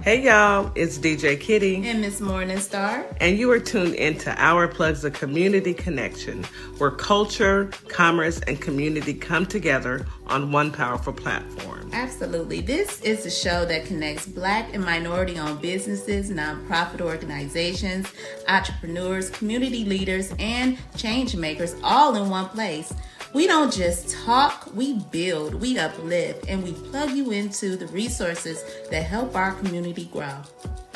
Hey y'all, it's DJ Kitty. And Miss Morningstar. And you are tuned into Our Plugs of Community Connection, where culture, commerce, and community come together on one powerful platform. Absolutely. This is a show that connects Black and minority-owned businesses, nonprofit organizations, entrepreneurs, community leaders, and change makers all in one place. We don't just talk, we build, we uplift, and we plug you into the resources that help our community grow.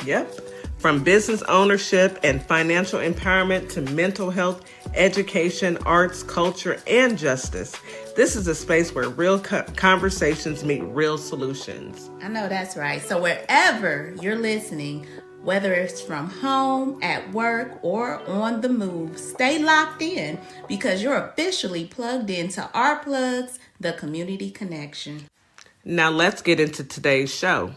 Yep. From business ownership and financial empowerment to mental health, education, arts, culture, and justice, this is a space where real conversations meet real solutions. I know that's right. So wherever you're listening, whether it's from home, at work, or on the move, stay locked in because you're officially plugged into Our Plugs, the Community Connection. Now let's get into today's show.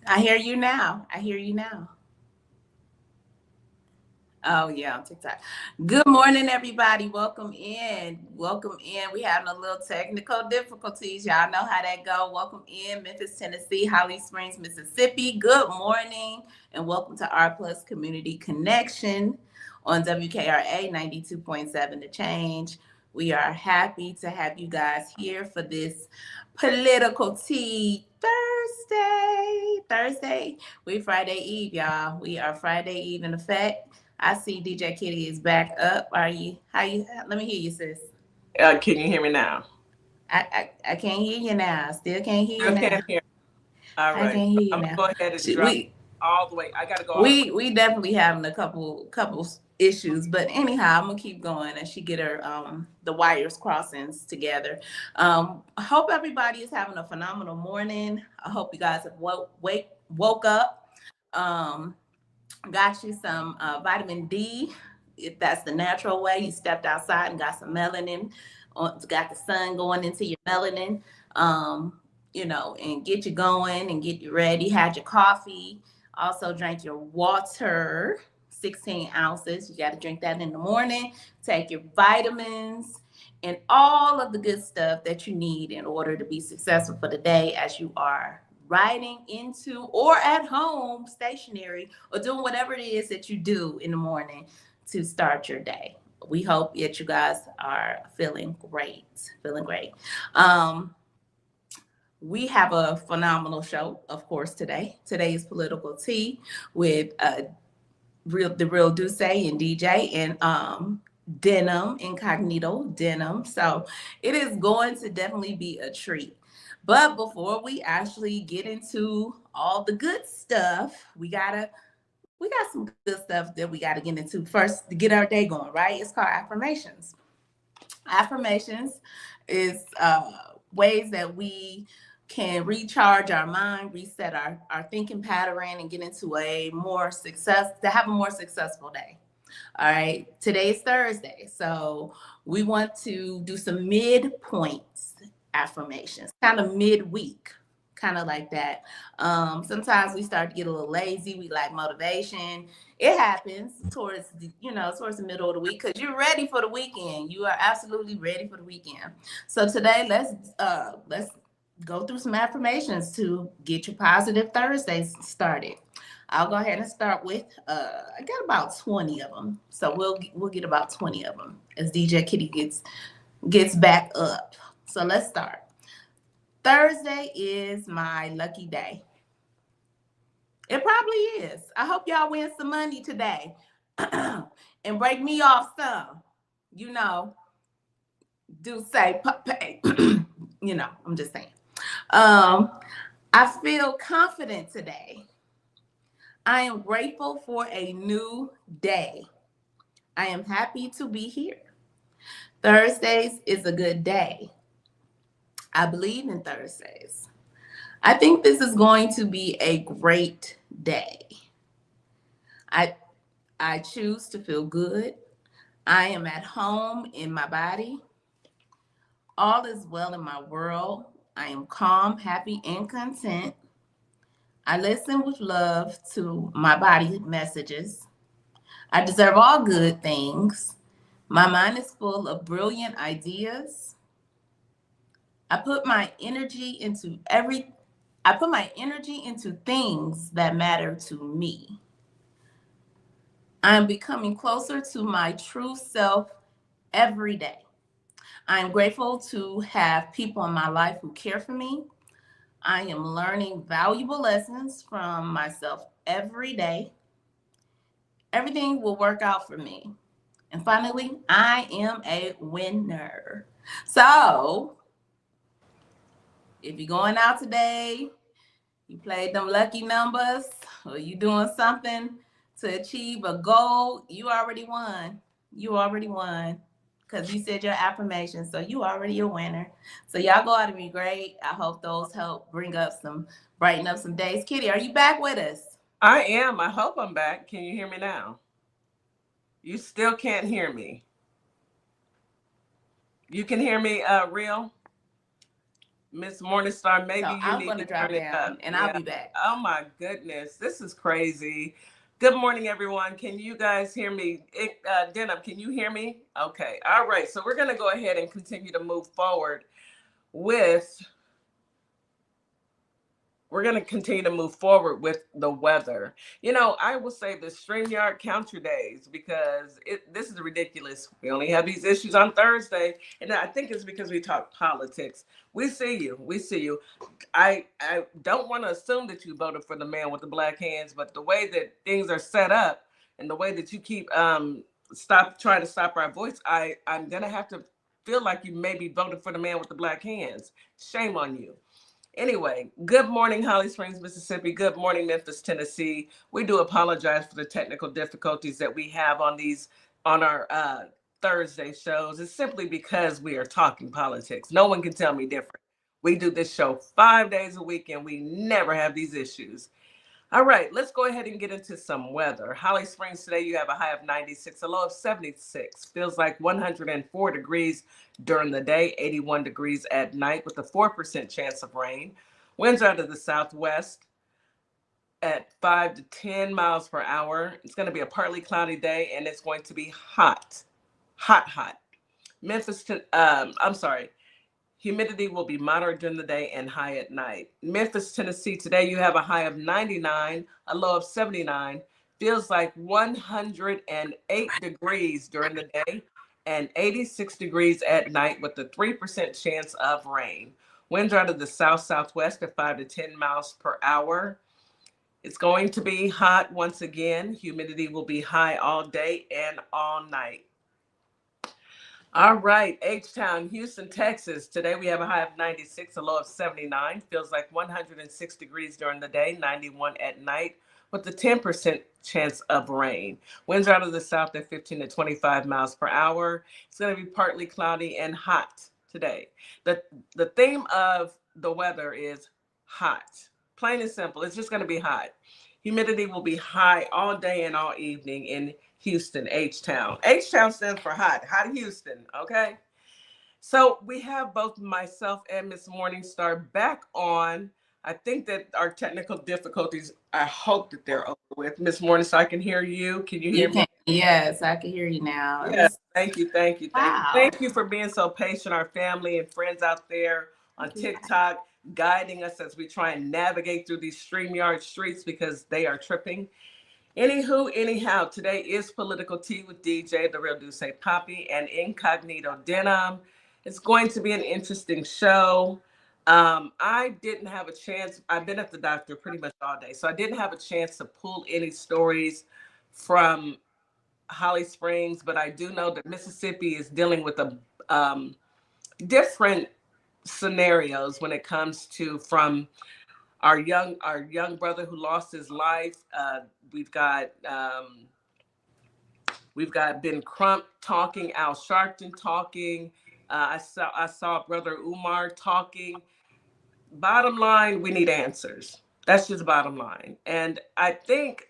I hear you now. Oh, yeah, on TikTok. Good morning, everybody. Welcome in. We having a little technical difficulties. Y'all know how that go. Welcome in, Memphis, Tennessee, Holly Springs, Mississippi. Good morning, and welcome to R Plus Community Connection on WKRA 92.7 The Change. We are happy to have you guys here for this political tea Thursday. We Friday Eve, y'all. We are Friday Eve in effect. I see DJ Kitty is back up. Let me hear you, sis. Can you hear me now? I can't hear you now. Still can't hear you now. Can't hear. All right. I can't hear you I'm now. gonna go ahead and drop all the way. I gotta go. We definitely having a couple issues, but anyhow, I'm gonna keep going as she get her the wires crossings together. I hope everybody is having a phenomenal morning. I hope you guys have woke up. Got you some vitamin D, if that's the natural way. You stepped outside and got some melanin, got the sun going into your melanin, and get you going and get you ready. Had your coffee, also drank your water, 16 ounces. You got to drink that in the morning. Take your vitamins and all of the good stuff that you need in order to be successful for the day as you are riding into or at home, stationary, or doing whatever it is that you do in the morning to start your day. We hope that you guys are feeling great. We have a phenomenal show, of course, today. Today is Political Tea with TheRealDussePapi and DeeJay and Denim IncognitoDenim. So it is going to definitely be a treat. But before we actually get into all the good stuff, we got some good stuff that we gotta get into first to get our day going, right? It's called affirmations. Affirmations is ways that we can recharge our mind, reset our thinking pattern, and get into have a more successful day. All right, today's Thursday, so we want to do some midpoints affirmations, kind of midweek, kind of like that. Sometimes we start to get a little lazy. We like motivation. It happens towards the middle of the week because you're ready for the weekend. You are absolutely ready for the weekend. So today, let's go through some affirmations to get your positive Thursdays started. I'll go ahead and start with I got about 20 of them. So we'll get about 20 of them as DJ Kitty gets back up. So let's start. Thursday is my lucky day. It probably is. I hope y'all win some money today and break me off some. Do say pay. I'm just saying. I feel confident today. I am grateful for a new day. I am happy to be here. Thursdays is a good day. I believe in Thursdays. I think this is going to be a great day. I choose to feel good. I am at home in my body. All is well in my world. I am calm, happy, and content. I listen with love to my body messages. I deserve all good things. My mind is full of brilliant ideas. I put my energy into things that matter to me. I am becoming closer to my true self every day. I am grateful to have people in my life who care for me. I am learning valuable lessons from myself every day. Everything will work out for me. And finally, I am a winner. So, if you're going out today, you played them lucky numbers, or you doing something to achieve a goal, you already won. You already won because you said your affirmation. So you already a winner. So y'all go out and be great. I hope those help brighten up some days. Kitty, are you back with us? I am. I hope I'm back. Can you hear me now? You still can't hear me. You can hear me, Real? Miss Morningstar, maybe So you I'm need going to to drop turn it down up. and I'll Yeah. be back. Oh my goodness, this is crazy. Good morning, everyone. Can you guys hear me? Denim, can you hear me? Okay. All right. So we're going to go ahead and continue to move forward with the weather. You know, I will say the StreamYard count your days because this is ridiculous. We only have these issues on Thursday. And I think it's because we talk politics. We see you. We see you. I don't want to assume that you voted for the man with the black hands, but the way that things are set up and the way that you keep trying to stop our voice, I'm gonna have to feel like you maybe voted for the man with the black hands. Shame on you. Anyway, good morning, Holly Springs, Mississippi. Good morning, Memphis, Tennessee. We do apologize for the technical difficulties that we have on our Thursday shows. It's simply because we are talking politics. No one can tell me different. We do this show 5 days a week and we never have these issues. All right, let's go ahead and get into some weather. Holly Springs today, you have a high of 96, a low of 76. Feels like 104 degrees during the day, 81 degrees at night with a 4% chance of rain. Winds out of the southwest at 5 to 10 miles per hour. It's going to be a partly cloudy day and it's going to be hot. Hot, hot. I'm sorry. Humidity will be moderate during the day and high at night. Memphis, Tennessee, today you have a high of 99, a low of 79. Feels like 108 degrees during the day and 86 degrees at night with a 3% chance of rain. Winds are out of the south-southwest at 5 to 10 miles per hour. It's going to be hot once again. Humidity will be high all day and all night. All right, H-Town, Houston, Texas. Today we have a high of 96, a low of 79. Feels like 106 degrees during the day, 91 at night, with a 10% chance of rain. Winds out of the south at 15 to 25 miles per hour. It's going to be partly cloudy and hot today. The theme of the weather is hot. Plain and simple. It's just going to be hot. Humidity will be high all day and all evening in Houston, H-Town. H-Town stands for hot Houston, okay? So we have both myself and Miss Morningstar back on. I think that our technical difficulties, I hope that they're over with. Miss Morningstar, I can hear you. Can you hear me? Yes, I can hear you now. Yes, thank you, thank you, thank you. Wow. Thank you for being so patient, our family and friends out there on TikTok, guiding us as we try and navigate through these StreamYard streets because they are tripping. Anywho, anyhow, today is Political Tea with DeeJay, TheRealDussePapi, and IncognitoDenim. It's going to be an interesting show. I didn't have a chance. I've been at the doctor pretty much all day, so I didn't have a chance to pull any stories from Holly Springs, but I do know that Mississippi is dealing with a different scenarios when it comes to from our young brother who lost his life. We've got Ben Crump talking, Al Sharpton talking. I saw Brother Umar talking. Bottom line, we need answers. That's just bottom line. And I think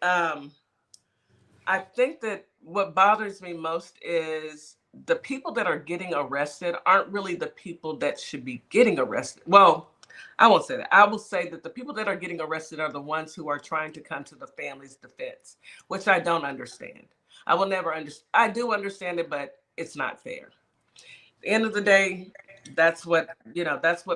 I think that what bothers me most is the people that are getting arrested aren't really the people that should be getting arrested. Well, I won't say that. I will say that the people that are getting arrested are the ones who are trying to come to the family's defense, which I don't understand. I will never understand. I do understand it, but it's not fair. At the end of the day, that's what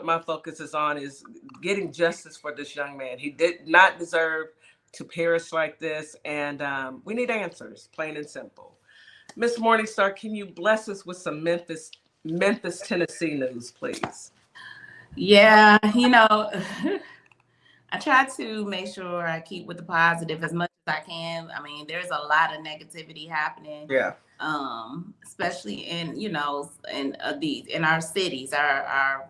my focus is on, is getting justice for this young man. He did not deserve to perish like this, and we need answers, plain and simple. Miss Morningstar, can you bless us with some Memphis, Tennessee news, please? Yeah, I try to make sure I keep with the positive as much as I can. I mean, there's a lot of negativity happening, Yeah. especially in our cities, our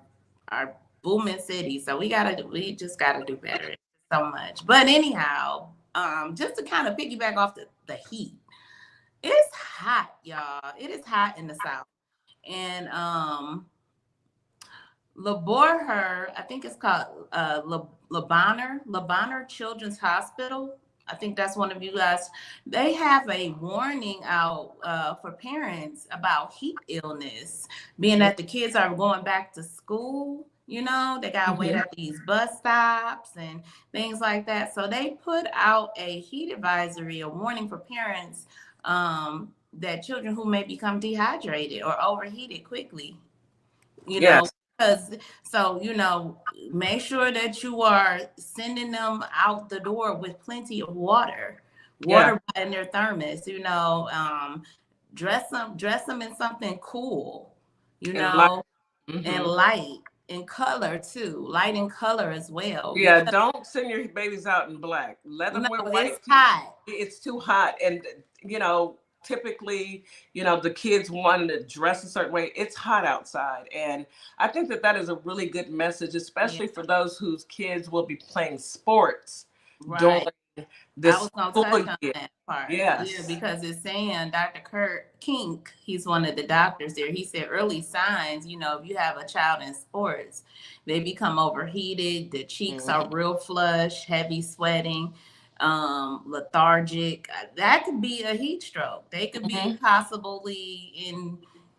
booming cities. So we just gotta do better so much. But anyhow, just to kind of piggyback off the heat, it's hot, y'all. It is hot in the South, and Laborher, I think it's called Le Bonheur Children's Hospital. I think that's one of you guys. They have a warning out for parents about heat illness, being that the kids are going back to school. They got to wait at these bus stops and things like that. So they put out a heat advisory, a warning for parents that children who may become dehydrated or overheated quickly. Yes. Make sure that you are sending them out the door with plenty of water in their thermos. Dress them in something cool, And like, and light in color too, light in color as well. Yeah, don't send your babies out in black. Let them wear white. It's hot. It's too hot, and typically, the kids wanting to dress a certain way. It's hot outside, and I think that is a really good message, especially for those whose kids will be playing sports during this I was gonna school touch on year. that part. Yes. Yeah, because it's saying Dr. Kurt Kink, he's one of the doctors there. He said early signs, if you have a child in sports, they become overheated, the cheeks are real flush, heavy sweating, lethargic. That could be a heat stroke. They could be possibly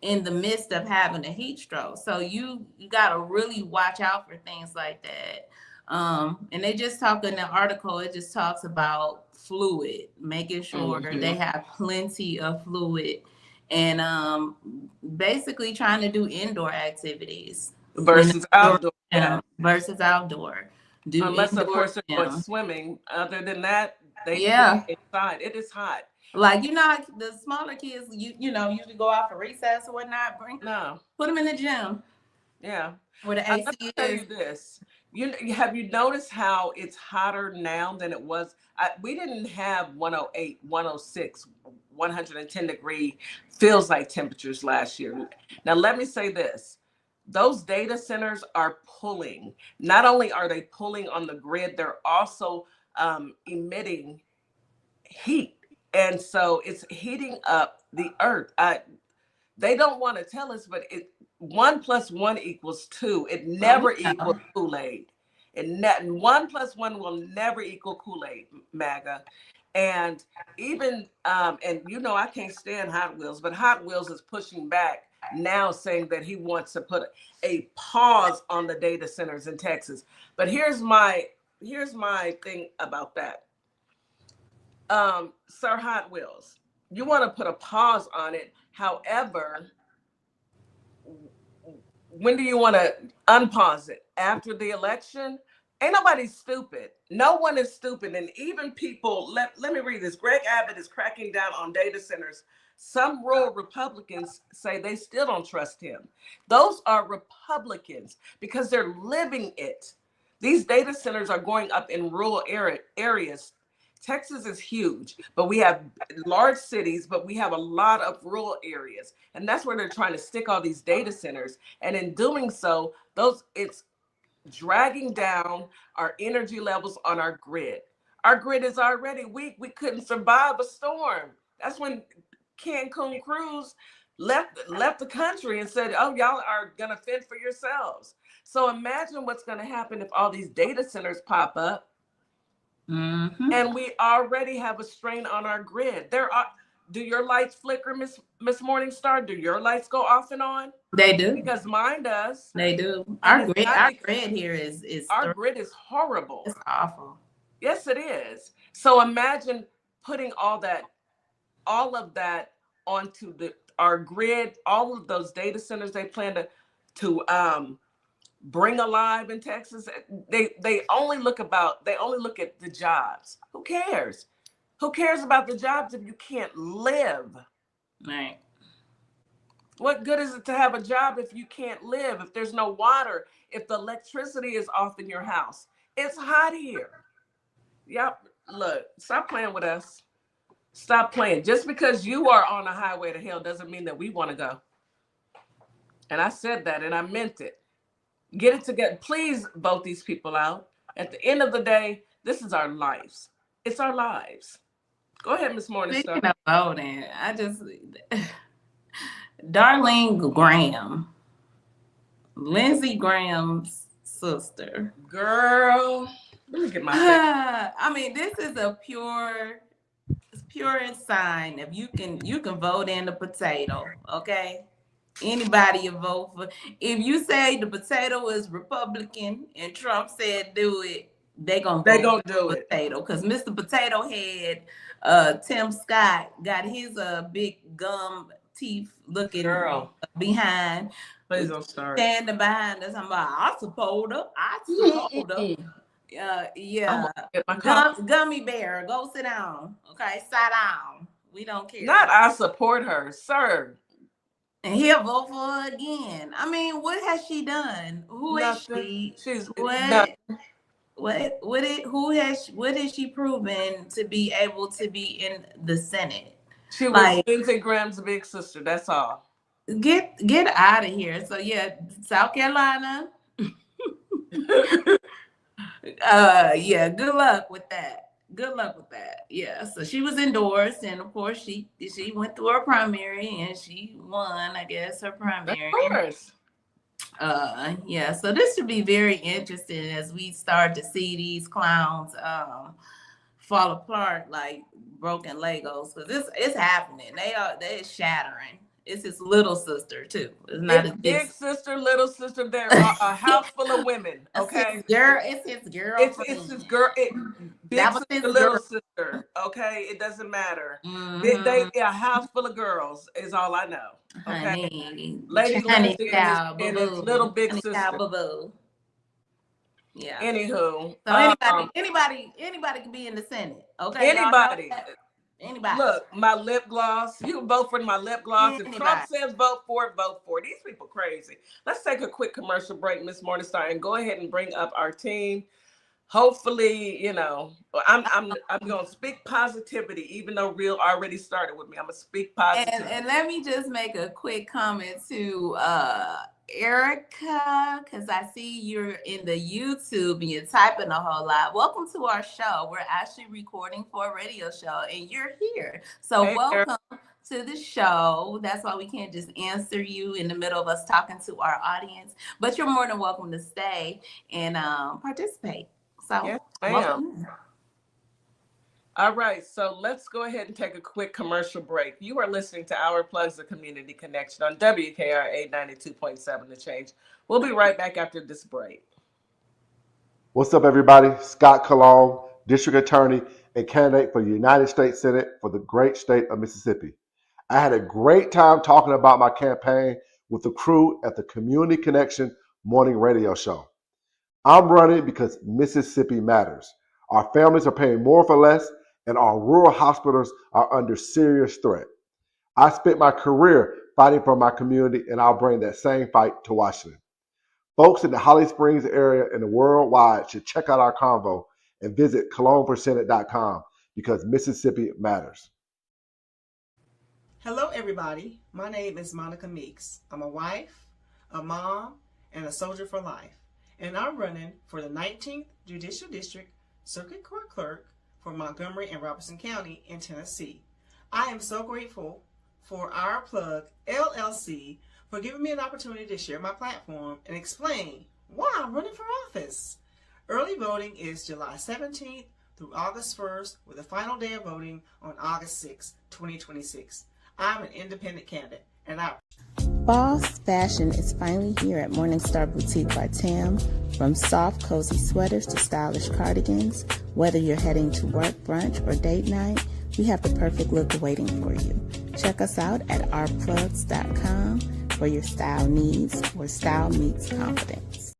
in the midst of having a heat stroke. So you got to really watch out for things like that. And they just talk in the article, it just talks about fluid, making sure they have plenty of fluid, and basically trying to do indoor activities versus outdoor. Versus outdoor. Unless of course they're going swimming. Other than that, they inside. It is hot. Like the smaller kids, usually go out for recess or whatnot. Put them in the gym. Yeah. Where the AC Let me tell you this. Have you noticed how it's hotter now than it was? We didn't have 108, 106, 110 degree feels like temperatures last year. Now, let me say this. Those data centers are pulling. Not only are they pulling on the grid, they're also emitting heat. And so it's heating up the earth. They don't want to tell us, but 1 + 1 = 2. It never equals Kool-Aid. And 1 + 1 will never equal Kool-Aid, MAGA. And even, I can't stand Hot Wheels, but Hot Wheels is pushing back now, saying that he wants to put a pause on the data centers in Texas. But here's my thing about that. Sir Hot Wheels, you want to put a pause on it. However, when do you want to unpause it? After the election? Ain't nobody stupid. No one is stupid. And even people, let me read this. Greg Abbott is cracking down on data centers. Some rural Republicans say they still don't trust him. Those are Republicans because they're living it. These data centers are going up in rural areas. Texas is huge, but we have large cities, but we have a lot of rural areas. And that's where they're trying to stick all these data centers. And in doing so, it's dragging down our energy levels on our grid. Our grid is already weak. We couldn't survive a storm. That's when Cancun Cruise left the country and said, oh, y'all are going to fend for yourselves. So imagine what's going to happen if all these data centers pop up. Mm-hmm. And we already have a strain on our grid. Do your lights flicker, Miss Morningstar? Do your lights go off and on? They do. Because mine does. They do. And Our it's grid, not our because grid here is our grid is horrible. it's awful. Yes, it is. So imagine putting all of that onto our grid, all of those data centers they plan to bring alive in Texas. They only look at the jobs. Who cares? Who cares about the jobs if you can't live? Right. What good is it to have a job if you can't live, if there's no water, if the electricity is off in your house? It's hot here. Yep. Look, stop playing with us. Stop playing. Just because you are on a highway to hell doesn't mean that we want to go. And I said that and I meant it. Get it together. Please vote these people out. At the end of the day, this is our lives. It's our lives. Go ahead, Miss Morningstar. Speaking of voting, Darlene Graham, Lindsey Graham's sister. Girl, let me get my I mean, this is a pure sign of you can vote in the potato, okay? Anybody you vote for. If you say the potato is Republican and Trump said do it, they gonna do it. Potato, because Mr. Potato Head, Tim Scott got his big gum teeth looking Girl behind. Please don't start. Standing behind us, I'm like, I support her. Yeah. Gummy bear, go sit down. Okay, sit down. We don't care. Not I support her, sir. And he'll vote for her again. I mean, what has she done? Who Nothing. is she? She's what is she proven to be able to be in the Senate? She was Lindsey Graham's big sister. That's all. Get out of here. So yeah, South Carolina. Yeah, good luck with that. Yeah, so she was endorsed, and of course she went through her primary and she won, I guess, her primary. Of course. Yeah, so this should be very interesting as we start to see these clowns fall apart like broken Legos, because it's happening. They're shattering. It's his little sister too. It's not his big sister, little sister. They're a house full of women. Okay, it's his girl. It's his girl. Big sister, little sister. Okay, it doesn't matter. They a house full of girls is all I know. Okay, honey, Lady Lindsay and his little big sister. Yeah. Anywho, so anybody can be in the Senate. Okay. Anybody. Look, my lip gloss. You can vote for my lip gloss. If Trump says vote for it, vote for it. These people crazy. Let's take a quick commercial break, Miss Morningstar, and go ahead and bring up our team. Hopefully, I'm gonna speak positivity, even though Real already started with me. I'm gonna speak positivity. And let me just make a quick comment to Erica, because I see you're in the YouTube and you're typing a whole lot. Welcome to our show. We're actually recording for a radio show and you're here. So welcome to the show. That's why we can't just answer you in the middle of us talking to our audience, but you're more than welcome to stay and participate. So yes, ma'am. All right, so let's go ahead and take a quick commercial break. You are listening to Our Plugs, the Community Connection on WKRA 92.7 The Change. We'll be right back after this break. What's up, everybody? Scott Cologne, District Attorney and candidate for the United States Senate for the great state of Mississippi. I had a great time talking about my campaign with the crew at the Community Connection morning radio show. I'm running because Mississippi matters. Our families are paying more for less, and our rural hospitals are under serious threat. I spent my career fighting for my community, and I'll bring that same fight to Washington. Folks in the Holly Springs area and the worldwide should check out our convo and visit cologneforsenate.com because Mississippi matters. Hello, everybody. My name is Monica Meeks. I'm a wife, a mom, and a soldier for life. And I'm running for the 19th Judicial District Circuit Court Clerk for Montgomery and Robertson County in Tennessee. I am so grateful for Our Plug LLC for giving me an opportunity to share my platform and explain why I'm running for office. Early voting is July 17th through August 1st with the final day of voting on August 6, 2026. I'm an independent candidate, and I... Boss fashion is finally here at Morningstar Boutique by Tam. From soft, cozy sweaters to stylish cardigans, whether you're heading to work, brunch, or date night, we have the perfect look waiting for you. Check us out at ourplugs.com for your style needs, where style meets confidence.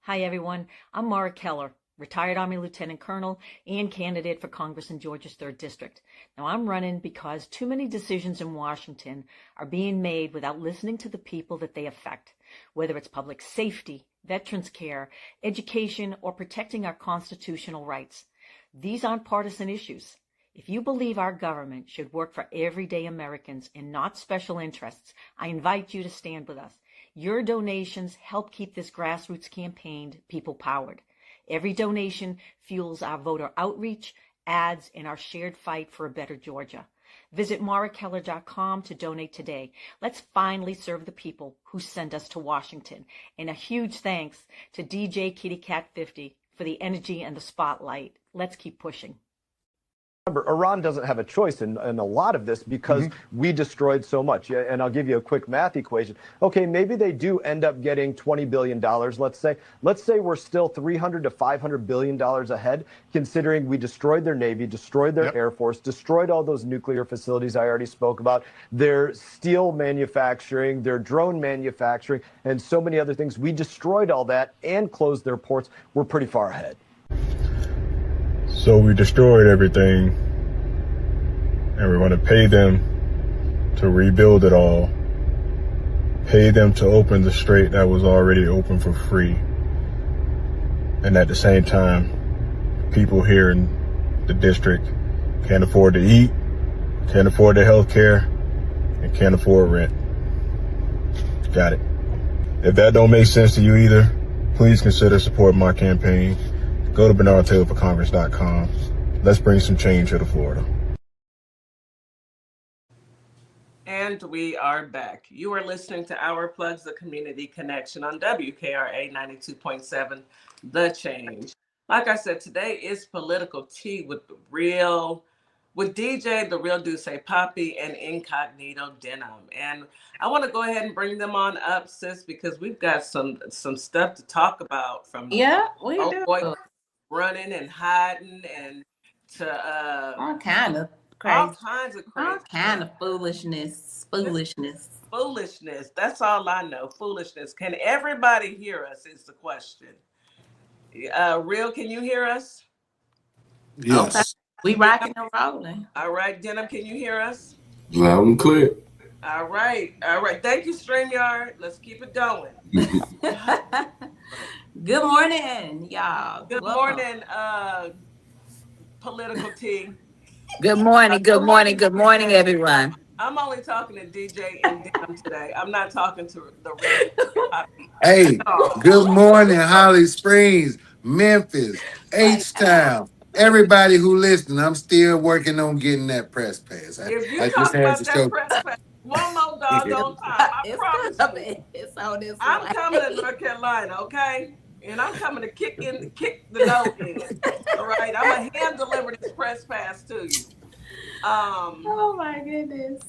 Hi, everyone. I'm Mara Keller, retired Army Lieutenant Colonel and candidate for Congress in Georgia's 3rd District. Now, I'm running because too many decisions in Washington are being made without listening to the people that they affect, whether it's public safety, veterans care, education, or protecting our constitutional rights. These aren't partisan issues. If you believe our government should work for everyday Americans and not special interests, I invite you to stand with us. Your donations help keep this grassroots campaign people-powered. Every donation fuels our voter outreach, ads, and our shared fight for a better Georgia. Visit marakeller.com to donate today. Let's finally serve the people who send us to Washington. And a huge thanks to DeeJay Kitty Cat 50 for the energy and the spotlight. Let's keep pushing. Remember, Iran doesn't have a choice in a lot of this because we destroyed so much. And I'll give you a quick math equation. Okay, maybe they do end up getting $20 billion, let's say. Let's say we're still $300 to $500 billion ahead, considering we destroyed their Navy, destroyed their Air Force, destroyed all those nuclear facilities I already spoke about, their steel manufacturing, their drone manufacturing, and so many other things. We destroyed all that and closed their ports. We're pretty far ahead. So we destroyed everything, and we're going to pay them to rebuild it all, pay them to open the strait that was already open for free. And at the same time, people here in the district can't afford to eat, can't afford their health care, and can't afford rent. Got it. If that don't make sense to you either, please consider supporting my campaign. Go to BernardTaylorForCongress.com. Let's bring some change here to Florida. And we are back. You are listening to Our Plugs, the Community Connection on WKRA 92.7, The Change. Like I said, today is Political Tea with DeeJay, TheRealDussePapi, and IncognitoDenim. And I want to go ahead and bring them on up, sis, because we've got some stuff to talk about from we do. Running and hiding and to all kind of crazy. All kinds of crazy. All kind of foolishness. That's all I know. Foolishness. Can everybody hear us is the question. Real, can you hear us? Yes. Okay. We rocking and rolling. All right, Denim, can you hear us? Loud and clear. All right. Thank you, StreamYard. Let's keep it going. Good morning, y'all. Good morning, Political Tea. Good morning, everyone. I'm only talking to DeeJay and Denim today. I'm not talking to the real Papi. Hey, good morning, Holly Springs, Memphis, H-Town. Everybody who listening, I'm still working on getting that press pass. If you talk about that press pass one more doggone time, I promise you. It's on this I'm coming to North Carolina, okay? And I'm coming to kick the door in. All right, I'm gonna hand deliver this press pass to you. Oh my goodness.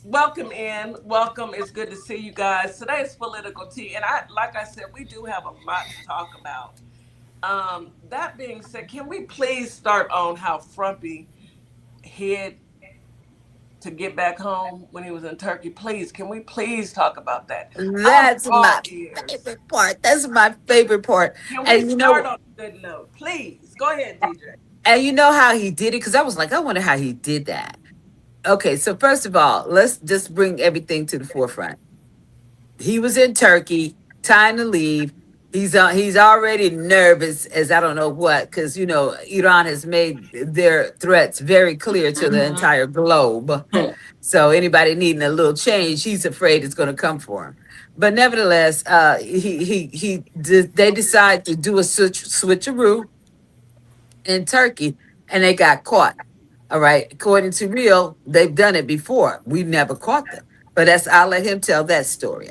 Welcome in. Welcome. It's good to see you guys. Today's Political Tea, and like I said, we do have a lot to talk about. That being said, can we please start on how Frumpy hid to get back home when he was in Turkey? Please, can we please talk about that? That's my favorite part. That's my favorite part. Can we start on a good note? Please, go ahead, DeeJay. And you know how he did it? Because I was like, I wonder how he did that. Okay, so first of all, let's just bring everything to the forefront. He was in Turkey, time to leave. He's already nervous as I don't know what, because, you know, Iran has made their threats very clear to the entire globe. So anybody needing a little change, he's afraid it's going to come for him. But nevertheless, they decide to do a switcheroo in Turkey, and they got caught. All right. According to Real, they've done it before. We never caught them. But I'll let him tell that story.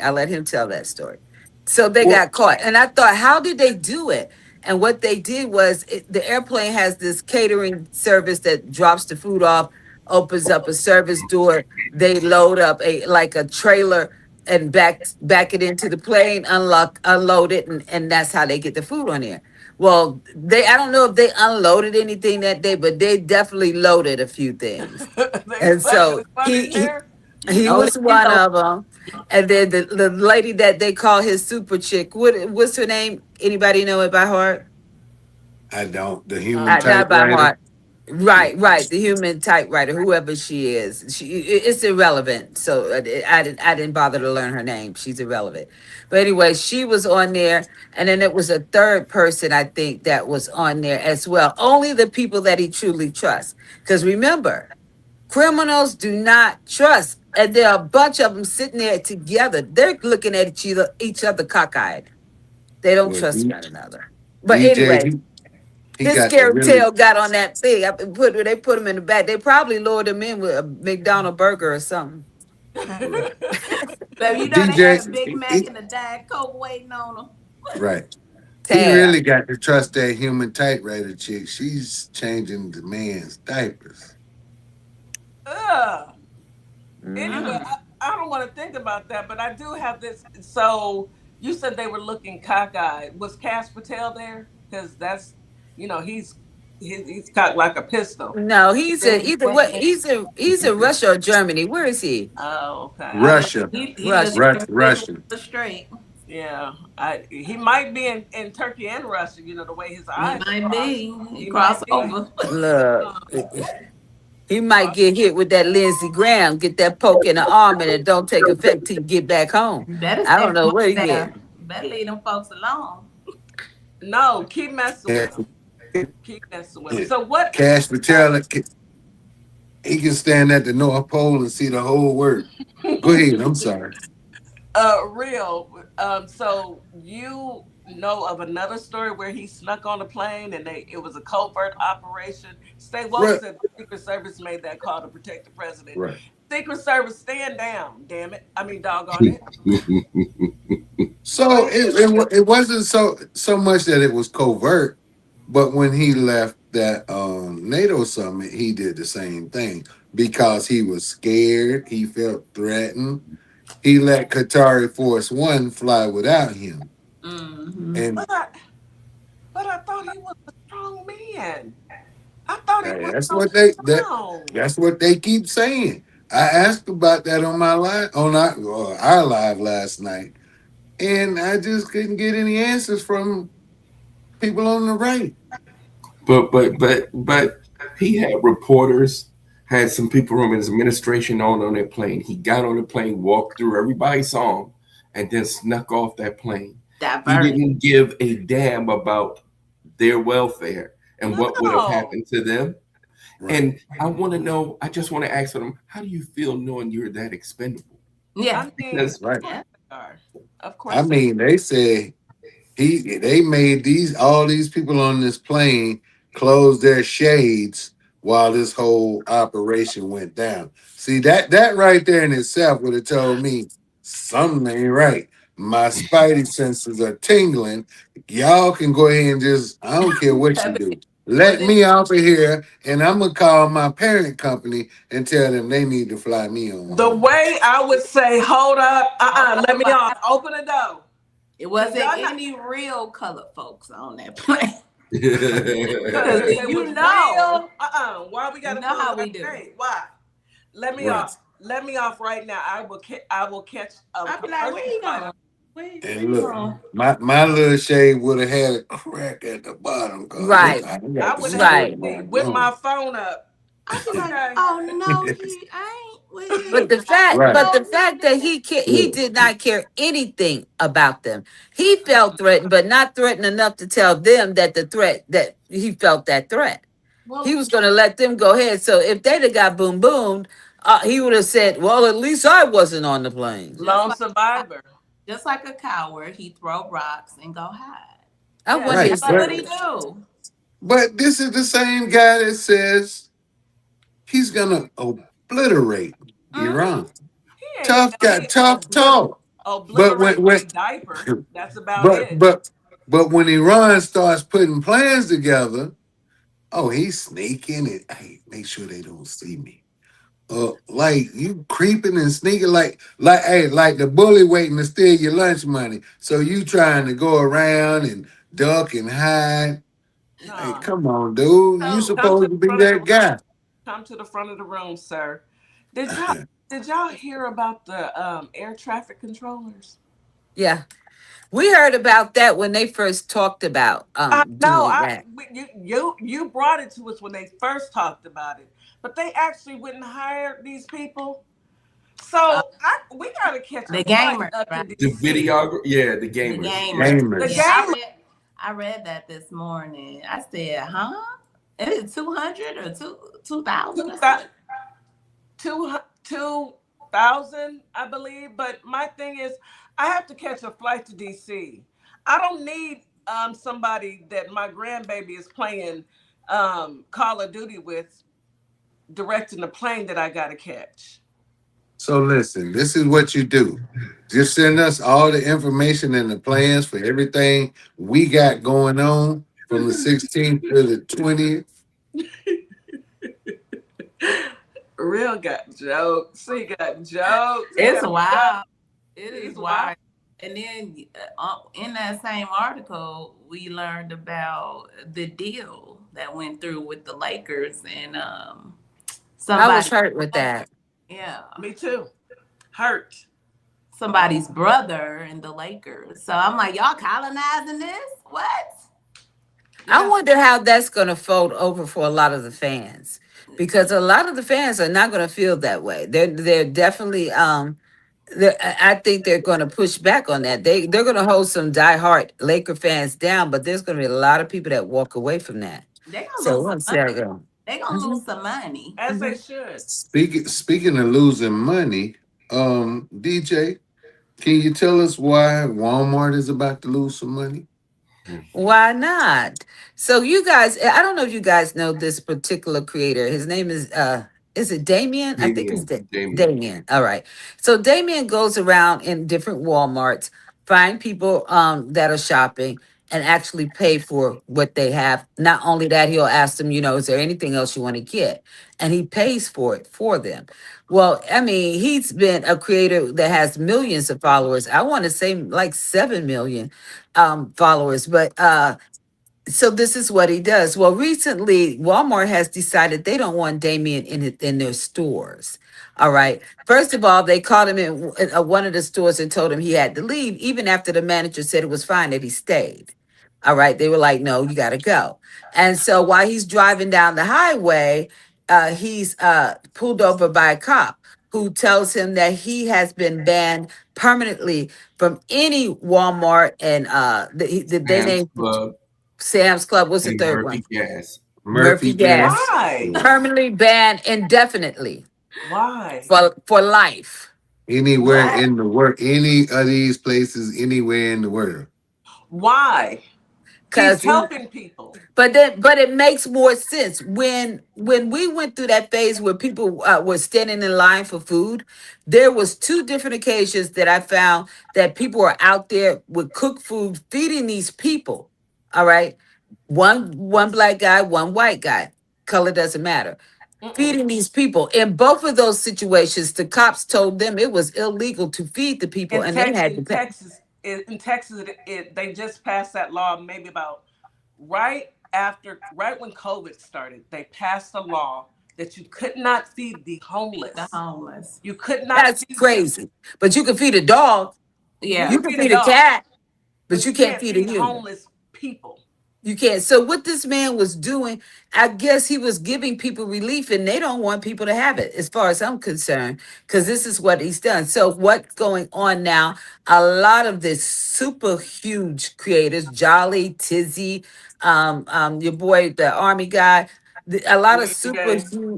So they Well, got caught. And I thought, how did they do it? And what they did was the airplane has this catering service that drops the food off, opens up a service door. They load up a trailer and back it into the plane, unload it, and that's how they get the food on there. Well, I don't know if they unloaded anything that day, but they definitely loaded a few things. They And stuck so this one in there. he Oh, was one of them. And then the lady that they call his super chick, what's her name? Anybody know it by heart? I don't. The human Not by typewriter. heart. Right. The human typewriter, whoever she is, it's irrelevant. So I didn't bother to learn her name. She's irrelevant. But anyway, she was on there, and then it was a third person I think that was on there as well. Only the people that he truly trusts. Because remember, criminals do not trust, and there are a bunch of them sitting there together. They're looking at each other cockeyed. They don't Well, trust one another. But DJ, anyway. he His got the scary really. tail got on that thing. They put him in the back. They probably lured him in with a McDonald's burger or something. baby, they had DJ, a Big Mac and a Diet Coke waiting on them. right. He Tab. really got to trust that human typewriter chick. She's changing the man's diapers. Ugh. Anyway, I don't want to think about that, but I do have this. So you said they were looking cockeyed. Was Cash Patel there? Because that's, he's cocked like a pistol. No, he's in Russia or Germany. Where is he? Oh, okay. Russia. He Russia. Russian. straight. Yeah, he might be in Turkey and Russia. The way his eyes. He might be. He Cross might be. over. Look, he might get hit with that Lindsey Graham, get that poke in the arm, and it don't take effect till you get back home. I don't know where he get. Better leave them folks alone. No, keep messing with him. Keep messing with him. So what? Cash Patel, he can stand at the North Pole and see the whole world. Go ahead. I'm sorry. Real. So you know of another story where he snuck on a plane and it was a covert operation. State Woke said the Secret Service made that call to protect the president. Right. Secret Service, stand down, damn it. I mean, doggone it. So it wasn't so much that it was covert, but when he left that NATO summit, he did the same thing because he was scared. He felt threatened. He let Qatari Force One fly without him. Mm-hmm. And but I thought he was a strong man. I thought he was that's what they keep saying. I asked about that on my live on our live last night, and I just couldn't get any answers from people on the right. But he had reporters, had some people from his administration on that plane. He got on the plane, walked through, everybody saw him, and then snuck off that plane. He didn't give a damn about their welfare and what would have happened to them. Right. And I want to know, I just want to ask them, how do you feel knowing you're that expendable? Yeah. That's right. Of course. I mean, they say they made all these people on this plane close their shades while this whole operation went down. See, that right there in itself would have told me something ain't right. My spidey senses are tingling. Y'all can go ahead and I don't care what you do. Let me off of here, and I'm going to call my parent company and tell them they need to fly me on. The way I would say, hold up, let me off, open the door. It wasn't any real colored folks on that plane. Why we gotta know how we do? Why? Let me off. Let me off right now. I will catch. I'll be like, where you going? And look, my little shade would have had a crack at the bottom. Right. I would have with my phone up. I was like, oh no, he ain't. But the fact that he did not care anything about them. He felt threatened, but not threatened enough to tell them that he felt that threat. Well, he was going to let them go ahead. So if they'd have got boomed, he would have said, "Well, at least I wasn't on the plane." Lone survivor. Just like a coward, he throw rocks and go hide. That's what he do. But this is the same guy that says he's gonna obliterate Iran. Tough talk. obliterate a diaper. That's about it. But when Iran starts putting plans together, oh, he's sneaking it. Hey, make sure they don't see me. Like you creeping and sneaking, like the bully waiting to steal your lunch money. So you trying to go around and duck and hide. No. Hey, come on, dude. You supposed to be that guy. Come to the front of the room, sir. Did y'all hear about the air traffic controllers? Yeah. We heard about that when they first talked about doing that. You brought it to us when they first talked about it, but they actually went and hired these people. So we gotta catch the gamers, the videographer. Yeah, the gamers. The gamers. Yeah, I read that this morning. I said, huh? Is it 200 or 2,000? 2,000, I believe. But my thing is, I have to catch a flight to DC. I don't need somebody that my grandbaby is playing Call of Duty with directing the plane that I gotta catch. So listen, this is what you do. Just send us all the information and the plans for everything we got going on from the 16th to the 20th. Real got jokes. He got jokes. It's wild. It is wild. And then in that same article, we learned about the deal that went through with the Lakers and I was hurt with that. Yeah, me too. Hurt. Somebody's brother in the Lakers. So I'm like, y'all colonizing this? What? I wonder how that's going to fold over for a lot of the fans, because a lot of the fans are not going to feel that way. They're definitely I think they're going to push back on that. They're going to hold some diehard Laker fans down, but there's going to be a lot of people that walk away from that. They're So gonna we'll see how it goes. They're gonna lose some money, as they should. Speaking of losing money, DeeJay, can you tell us why Walmart is about to lose some money? Why not? So you guys, I don't know if you guys know this particular creator. His name is it Damien? I think it's Damien. All right. So Damien goes around in different Walmarts, find people that are shopping and actually pay for what they have. Not only that, he'll ask them, is there anything else you want to get? And he pays for it for them. Well, I mean, he's been a creator that has millions of followers. I want to say like 7 million followers, but so this is what he does. Well, recently, Walmart has decided they don't want Damien in their stores. All right. First of all, they called him in one of the stores and told him he had to leave, even after the manager said it was fine that he stayed. All right. They were like, no, you got to go. And so while he's driving down the highway, he's pulled over by a cop who tells him that he has been banned permanently from any Walmart and they named Sam's Club. What's the third one? Murphy Gas. Why? Permanently banned indefinitely. Why? For life. Anywhere in the world, any of these places, anywhere in the world. Why? He's helping people. But it makes more sense when we went through that phase where people were standing in line for food. There was 2 different occasions that I found that people were out there with cooked food feeding these people. All right, one black guy, one white guy. Color doesn't matter. Feeding these people. In both of those situations, the cops told them it was illegal to feed the people, and they had to pay. In Texas, they just passed that law maybe about right when COVID started. They passed a law that you could not feed the homeless. You could not. That's crazy. But you can feed a dog. Yeah. You can feed a cat, but you can't feed a human. Homeless people. You can't. So what this man was doing, I guess he was giving people relief, and they don't want people to have it, as far as I'm concerned, because this is what he's done. So what's going on now? A lot of this super huge creators, Jolly, Tizzy, your boy, the army guy, a lot of super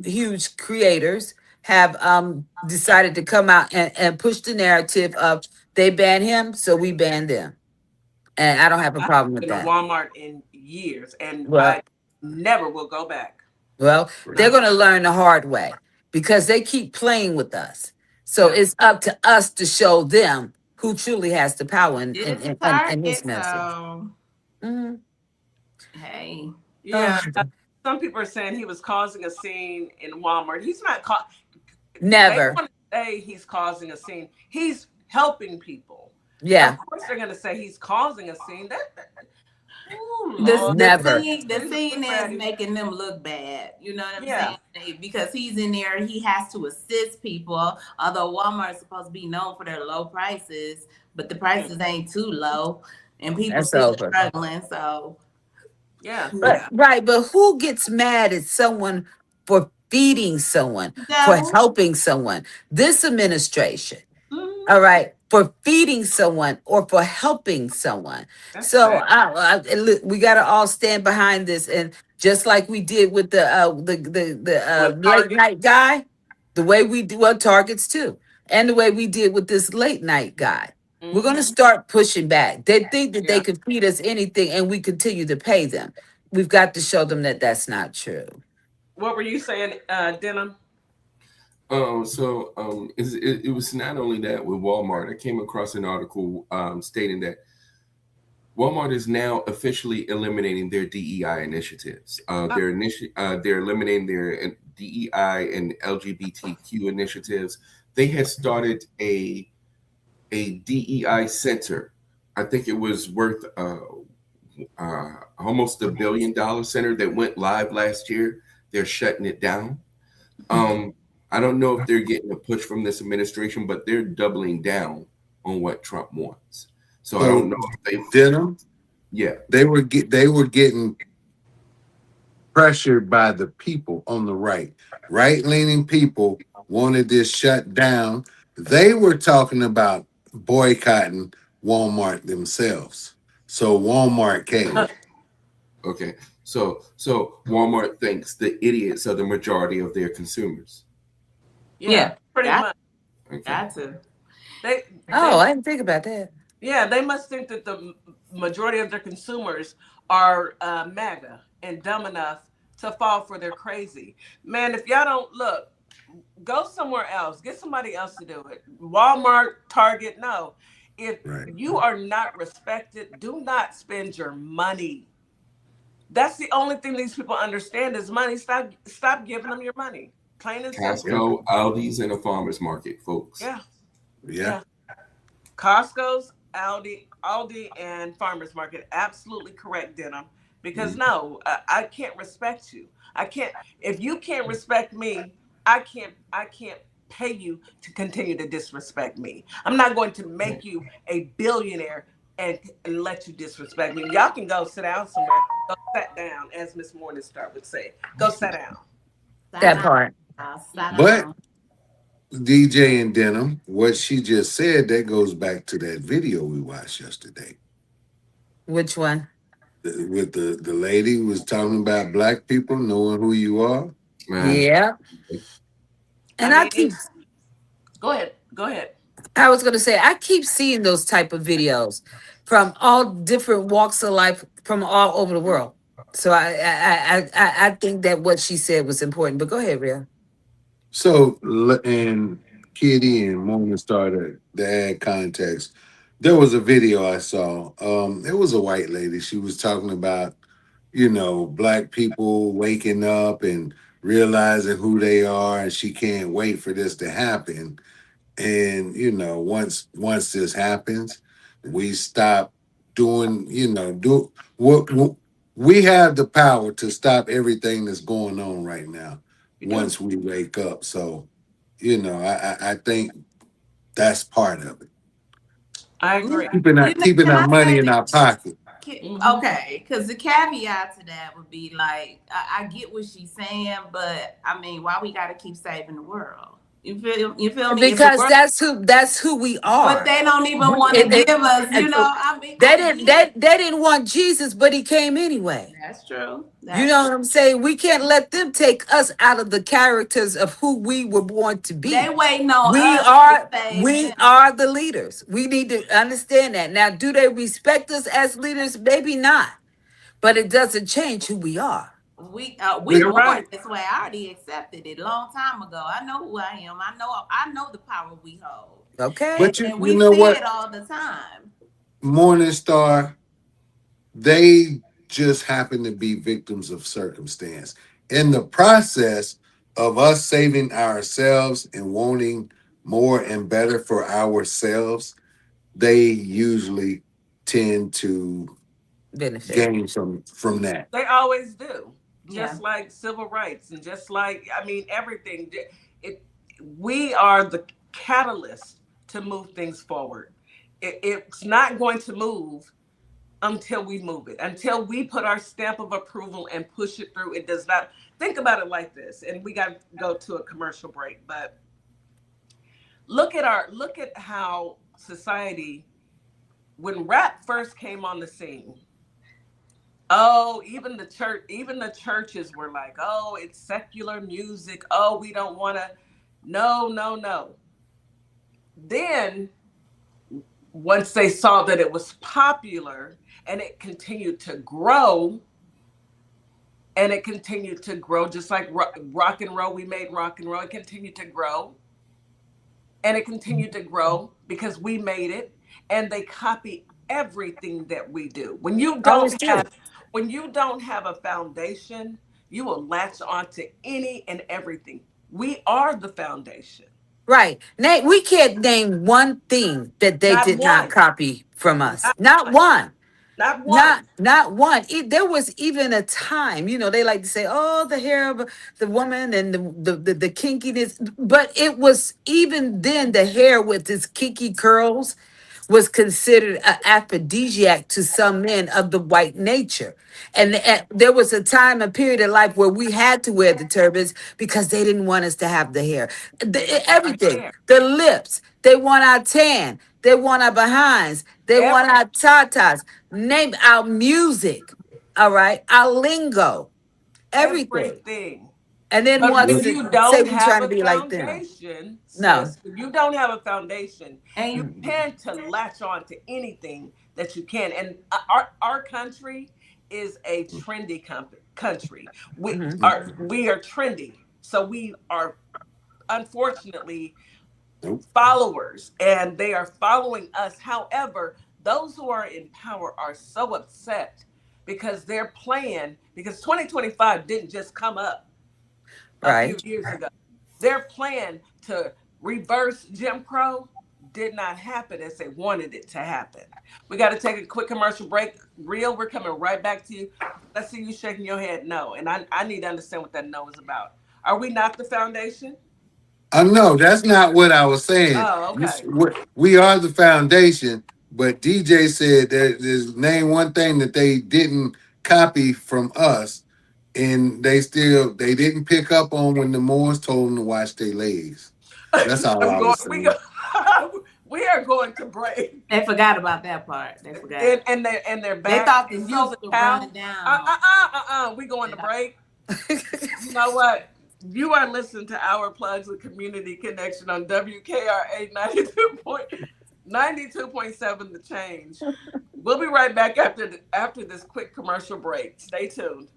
huge creators have decided to come out and push the narrative of they ban him, so we ban them. And I don't have a problem with that. Walmart in years, and I never will go back. Well, they're going to learn the hard way because they keep playing with us. So it's up to us to show them who truly has the power in It's a his target, message. so Mhm. hey. Yeah. Oh, Some people are saying he was causing a scene in Walmart. He's not. They never. want to say he's causing a scene. He's helping people. Yeah. Of course, they're going to say he's causing a scene. Oh Lord, Never. The scene is making them look bad. You know what I'm saying? Because he's in there, he has to assist people. Although Walmart is supposed to be known for their low prices, but the prices ain't too low, and people still struggling. So But who gets mad at someone for feeding someone, for helping someone? This administration, all right, for feeding someone or for helping someone. So we got to all stand behind this, and just like we did with the late night guy, the way we do Targets too, and the way we did with this late night guy. We're going to start pushing back. They think that they can feed us anything and we continue to pay them. We've got to show them that that's not true. What were you saying, Denim? It was not only that with Walmart. I came across an article stating that Walmart is now officially eliminating their DEI initiatives. They're eliminating their DEI and LGBTQ initiatives. They had started a DEI center. I think it was worth almost $1 billion center that went live last year. They're shutting it down. I don't know if they're getting a push from this administration, but they're doubling down on what Trump wants. So I don't know if they did them. Yeah, they were getting pressured by the people on the right-leaning people wanted this shut down. They were talking about boycotting Walmart themselves. So Walmart came. Okay, so Walmart thinks the idiots are the majority of their consumers. Yeah, pretty much. Okay. Got to. I didn't think about that. Yeah, they must think that the majority of their consumers are MAGA and dumb enough to fall for their crazy. Man, if y'all don't look, go somewhere else. Get somebody else to do it. Walmart, Target, no. If you are not respected, do not spend your money. That's the only thing these people understand is money. Stop giving them your money. Plain and simple. Costco, Aldi's, and a farmer's market, folks. Yeah. Costco's, Aldi, and farmer's market. Absolutely correct, Denim. Because no, I can't respect you. I can't. If you can't respect me, I can't pay you to continue to disrespect me. I'm not going to make you a billionaire and let you disrespect me. Y'all can go sit down somewhere. Go sit down, as Miss Morningstar would say. Go sit down. That part. But DeeJay and Denim, what she just said, that goes back to that video we watched yesterday. Which one? With the lady who was talking about black people knowing who you are. Yeah. And I keep... Go ahead. I was going to say, I keep seeing those type of videos from all different walks of life from all over the world. So I think that what she said was important. But go ahead, Rhea. So, and Kitty and Morningstar, to add context, there was a video I saw. It was a white lady. She was talking about, black people waking up and realizing who they are, and she can't wait for this to happen. And, once this happens, we stop doing, we have the power to stop everything that's going on right now once we wake up. So, I think that's part of it. I agree. Keeping our money in our pocket. Okay, because the caveat to that would be like, I get what she's saying, but I mean, why we got to keep saving the world? You feel me? Because that's who we are. But they don't even want to give us, I mean, they didn't want Jesus, but he came anyway. That's true. You know what I'm saying? We can't let them take us out of the characters of who we were born to be. They waiting on we are the leaders. We need to understand that. Now, do they respect us as leaders? Maybe not. But it doesn't change who we are. We You're born right. this way. I already accepted it a long time ago. I know who I am. I know the power we hold. Okay. But And you we know see what, it all the time. Morningstar, they just happen to be victims of circumstance. In the process of us saving ourselves and wanting more and better for ourselves, they usually tend to Benefit. gain from that. They always do. Yeah. Just like civil rights and just like, I mean, everything. We are the catalyst to move things forward. It's not going to move until we move it, until we put our stamp of approval and push it through. It does not. Think about it like this, and we got to go to a commercial break, but look at how society, when rap first came on the scene, oh, even the churches were like, oh, it's secular music. Oh, we don't want to. No. Then once they saw that it was popular and it continued to grow, just like rock and roll, we made rock and roll. It continued to grow. And it continued to grow because we made it, and they copy everything that we do. When you don't have a foundation, you will latch on to any and everything. We are the foundation. Right. Nate, we can't name one thing that they did not copy from us. Not one. Not one. Not one. There was even a time, they like to say, oh, the hair of the woman and the kinkiness. But it was even then the hair with its kinky curls was considered an aphrodisiac to some men of the white nature. And there was a time, a period of life where we had to wear the turbans because they didn't want us to have the hair. Everything, the lips, they want our tan, they want our behinds, they want our tatas, name our music, all right, our lingo, everything. And then but once when you say don't we're have trying to a be like them. foundation, No. sis, when you don't have a foundation, and you tend to latch on to anything that you can. And our country is a trendy country. We are trendy, so we are unfortunately followers, and they are following us. However, those who are in power are so upset because they're playing, because 2025 didn't just come up a few years ago. Their plan to reverse Jim Crow did not happen as they wanted it to happen. We got to take a quick commercial break. Real, we're coming right back to you. Let's see you shaking your head no. And I need to understand what that no is about. Are we not the foundation? No, that's not what I was saying. Oh, okay. We are the foundation, but DeeJay said there's name one thing that they didn't copy from us, and they didn't pick up on when the Moors told them to wash their legs. That's all I was saying. We are going to break. They forgot about that part. They forgot. And they're back. They thought the soap would run down. We going to break. You know what? You are listening to Our Plugs with Community Connection on WKRA 92.7 The Change. We'll be right back after this quick commercial break. Stay tuned.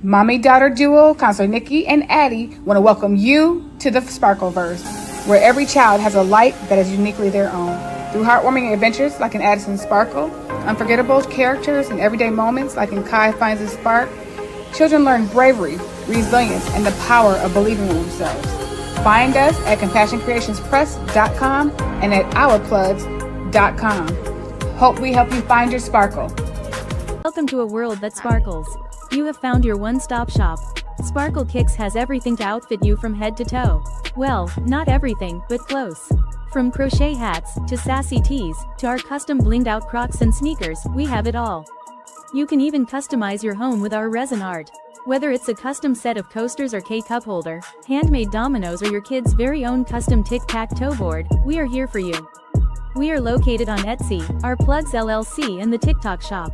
Mommy-daughter duo, Counselor Nikki and Addie, want to welcome you to the Sparkleverse, where every child has a light that is uniquely their own. Through heartwarming adventures like in Addison Sparkle, unforgettable characters and everyday moments like in Kai Finds a Spark, children learn bravery, resilience, and the power of believing in themselves. Find us at CompassionCreationsPress.com and at OurPlugs.com. Hope we help you find your sparkle. Welcome to a world that sparkles. You have found your one-stop shop. Sparkle Kicks has everything to outfit you from head to toe. Well, not everything, but close. From crochet hats, to sassy tees, to our custom blinged out Crocs and sneakers, we have it all. You can even customize your home with our resin art. Whether it's a custom set of coasters or K-cup holder, handmade dominoes or your kid's very own custom tic-tac-toe board, we are here for you. We are located on Etsy, Our Plugs LLC, and the TikTok shop.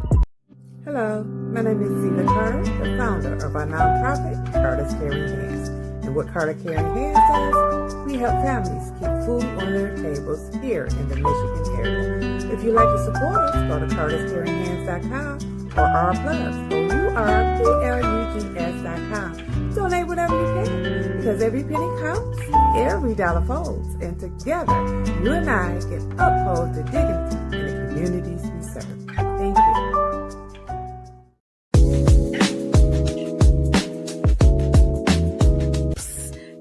Hello, my name is Zena Carter, the founder of our nonprofit, Carter's Caring Hands. And what Carter Caring Hands does, we help families keep food on their tables here in the Michigan area. If you'd like to support us, go to CartersCaringHands.com or R Plus, OURPLUGS.com. Donate whatever you can, because every penny counts, every dollar folds, and together, you and I can uphold the dignity in the communities we serve. Thank you.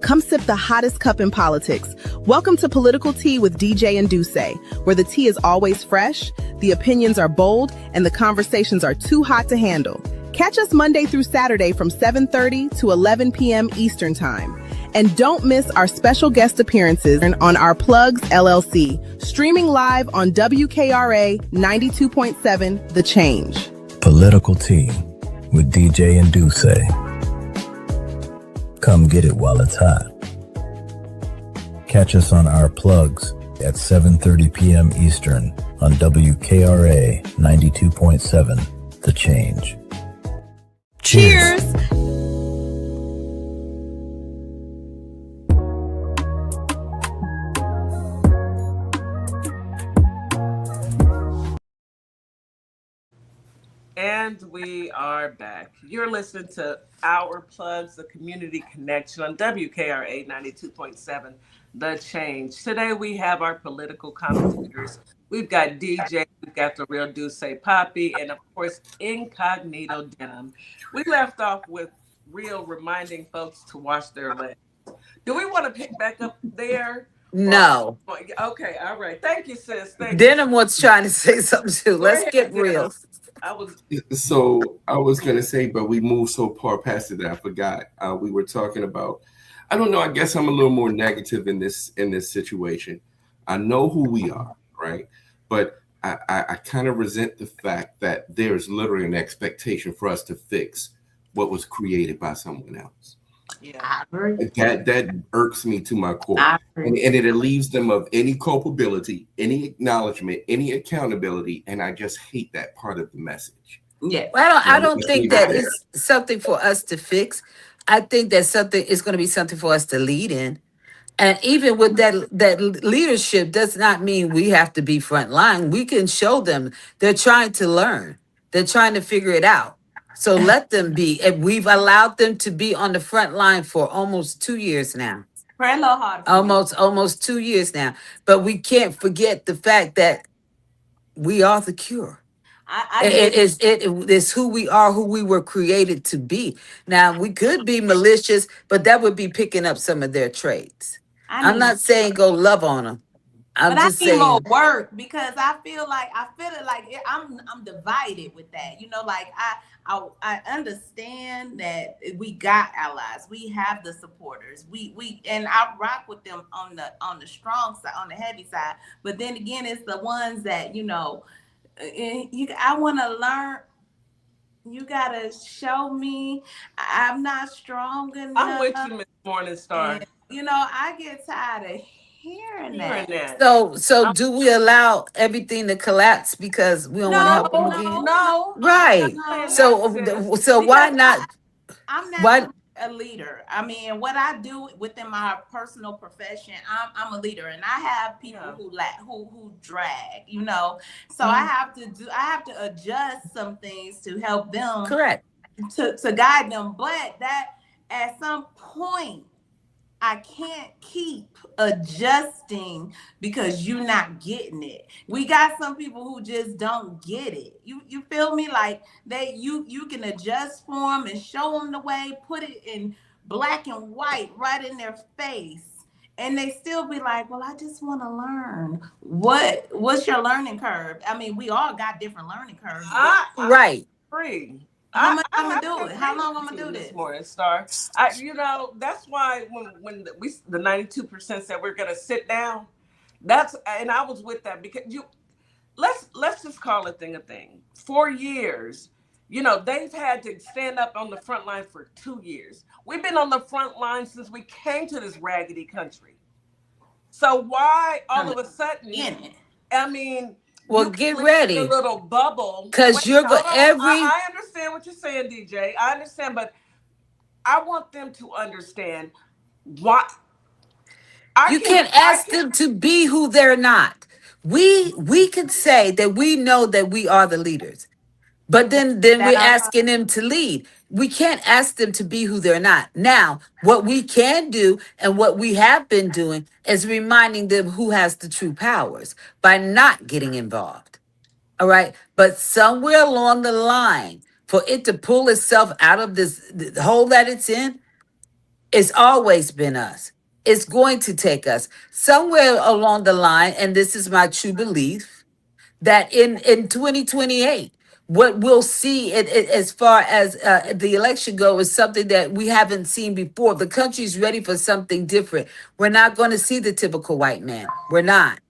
Come sip the hottest cup in politics. Welcome to Political Tea with DeeJay and DeeJay, where the tea is always fresh, the opinions are bold, and the conversations are too hot to handle. Catch us Monday through Saturday from 7:30 to 11 p.m. Eastern Time. And don't miss our special guest appearances on our Plugs LLC, streaming live on WKRA 92.7 The Change. Political Tea with DeeJay and DeeJay. Come get it while it's hot. Catch us on our Plugs at 7:30 p.m. Eastern on WKRA 92.7 The Change. Cheers! And we are back. You're listening to Our Plugs, the Community Connection on WKRA 92.7, The Change. Today we have our political commentators. We've got DeeJay, we've got TheRealDussePapi, and of course, IncognitoDenim. We left off with Real reminding folks to wash their legs. Do we want to pick back up there? No. Okay, all right. Thank you, sis. Thank Denim you. was trying to say something too. Let's get real. I was gonna say, but we moved so far past it that I forgot. We were talking about, I don't know, I guess I'm a little more negative in this situation. I know who we are, right? But I kind of resent the fact that there's literally an expectation for us to fix what was created by someone else. Yeah, that irks me to my core, and it relieves them of any culpability, any acknowledgement, any accountability, and I just hate that part of the message. Yeah, well, I don't think that it's something for us to fix. I think that something is going to be something for us to lead in, and even with that leadership does not mean we have to be front line. We can show them they're trying to learn, they're trying to figure it out. So let them be. And we've allowed them to be on the front line for almost 2 years now. Pray a little harder. Almost 2 years now. But we can't forget the fact that we are the cure. It's who we are, who we were created to be. Now, we could be malicious, but that would be picking up some of their traits. I'm not saying go love on them. But I need more work, because I feel like I'm divided with that. You know, like I understand that we got allies, we have the supporters, we and I rock with them on the strong side, on the heavy side. But then again, it's the ones that, you know, I want to learn. You gotta show me I'm not strong enough. I'm with you, Miss Morningstar. And, you know, I get tired of hearing that. So do we allow everything to collapse because we don't want to help them again? No. Right. So why not? I'm not a leader. I mean, what I do within my personal profession, I'm a leader, and I have people who drag, you know. So I have to adjust some things to help them. Correct. To guide them, but that at some point I can't keep adjusting because you're not getting it. We got some people who just don't get it. You feel me? Like you can adjust for them and show them the way, put it in black and white right in their face, and they still be like, well, I just want to learn. What's your learning curve? I mean, we all got different learning curves. Right. Free. I'm gonna do it. How long I'm gonna do this? Morningstar. You know, that's why when the 92% said we're gonna sit down, and I was with that, because let's just call a thing a thing. 4 years, you know, they've had to stand up on the front line for 2 years. We've been on the front line since we came to this raggedy country. So why all of a sudden? I mean. Well, get ready. A little bubble. Because I understand what you're saying, DeeJay. I understand, but I want them to understand why. You can't ask them to be who they're not. We can say that we know that we are the leaders, But then we're asking them to lead. We can't ask them to be who they're not. Now, what we can do and what we have been doing is reminding them who has the true powers by not getting involved. All right. But somewhere along the line, for it to pull itself out of the hole that it's in, it's always been us. It's going to take us somewhere along the line. And this is my true belief that in 2028, what we'll see as far as the election go is something that we haven't seen before. The country's ready for something different. We're not going to see the typical white man. We're not.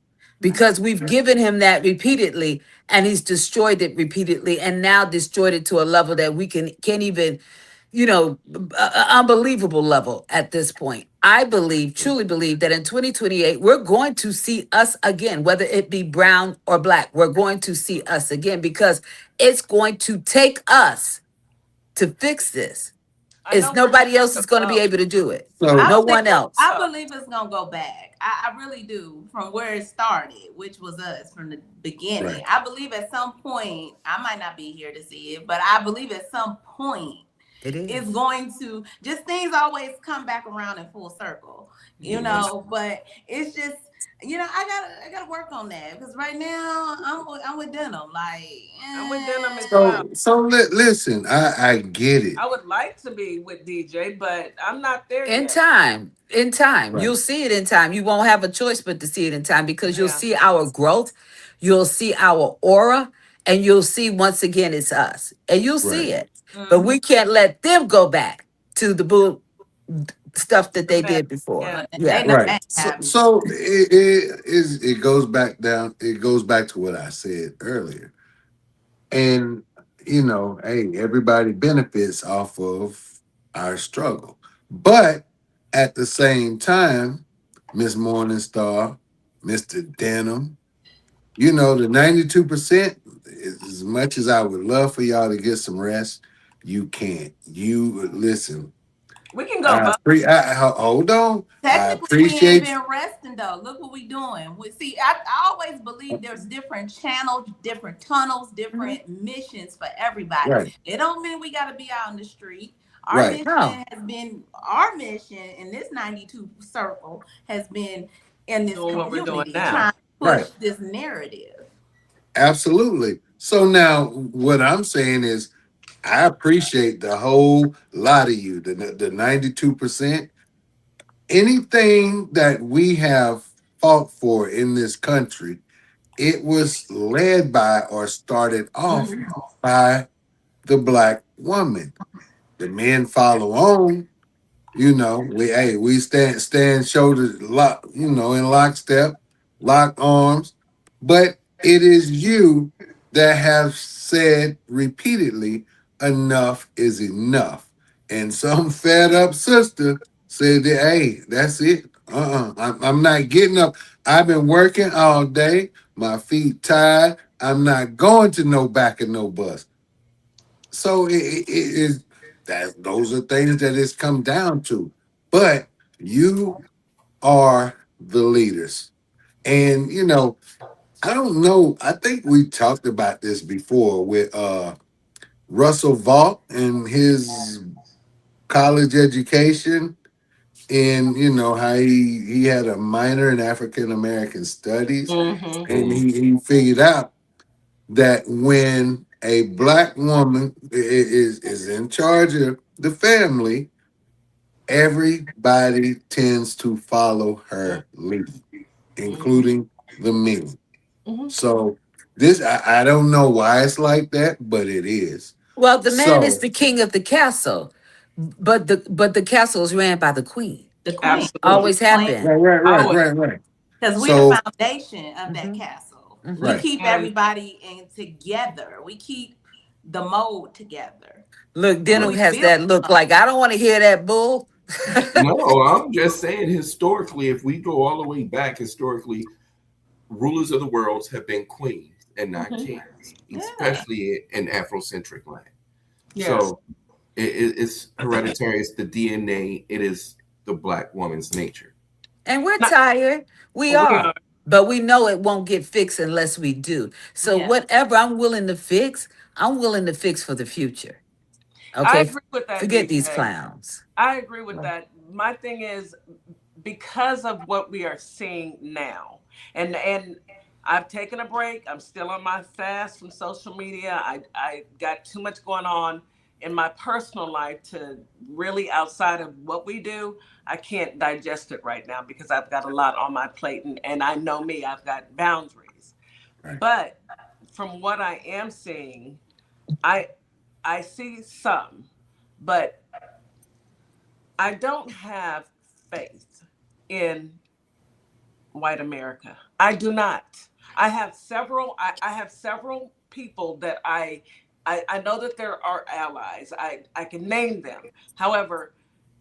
Because we've given him that repeatedly, and he's destroyed it repeatedly, and now destroyed it to a level that we can't even, unbelievable level at this point. I truly believe that in 2028, we're going to see us again, whether it be brown or black. We're going to see us again because it's going to take us to fix this. It's nobody else is going to be able to do it. No one else. I believe it's going to go back. I really do, from where it started, which was us from the beginning. Right. I believe at some point, I might not be here to see it, but I believe at some point, it's going to, just things always come back around in full circle, but it's just, I gotta work on that, because right now I'm with Denim. I'm with Denim as well. So listen, I get it. I would like to be with DeeJay, but I'm not there in yet. In time. Right. You'll see it in time. You won't have a choice but to see it in time, because you'll see our growth, you'll see our aura, and you'll see once again it's us, and you'll see it. Mm-hmm. But we can't let them go back to the bull stuff that they did before. Yeah. Right. So it goes back down. It goes back to what I said earlier. And hey, everybody benefits off of our struggle. But at the same time, Miss Morningstar, Mr. Denim, the 92%, as much as I would love for y'all to get some rest, you can't. You listen. We can go. Hold on. Technically, we ain't been resting though. Look what we doing. I always believe there's different channels, different tunnels, different missions for everybody. Right. It don't mean we got to be out in the street. Our mission has been, our mission in this 92 circle has been in this community trying to push this narrative. Absolutely. So now what I'm saying is, I appreciate the whole lot of you, the 92%. Anything that we have fought for in this country, it was led by or started off by the Black woman. The men follow on. We stand shoulders lock, in lockstep, lock arms. But it is you that have said repeatedly, enough is enough. And some fed up sister said that, hey, that's it. I'm not getting up. I've been working all day. My feet tired. I'm not going to no back of no bus. So it is that those are things that it's come down to. But you are the leaders. And I don't know. I think we talked about this before with Russell Vaught and his college education, and how he had a minor in African American studies, and he figured out that when a Black woman is in charge of the family, everybody tends to follow her lead, including the men. So this, I don't know why it's like that, but it is. Well, the man is the king of the castle, but the castle is ran by the queen. The queen always have been. Right. Because we're the foundation of that castle. We keep everybody together. We keep the mold together. Look, Denim has that look like, I don't want to hear that bull. No, I'm just saying historically, if we go all the way back historically, rulers of the world have been queens and not kings, especially in Afrocentric land. Yes. So it's hereditary. It's the DNA. It is the Black woman's nature. And we're tired. We are. but we know it won't get fixed unless we do. So Yeah. whatever I'm willing to fix for the future. I Okay, agree with that, forget these DeeJay. clowns. I agree with that. My thing is, because of what we are seeing now, and I've taken a break. I'm still on my fast from social media. I got too much going on in my personal life to really, outside of what we do, I can't digest it right now because I've got a lot on my plate, and I know me, I've got boundaries. Right. But from what I am seeing, I see some, but I don't have faith in white America. I do not. I have several people that I know that there are allies. I can name them. However,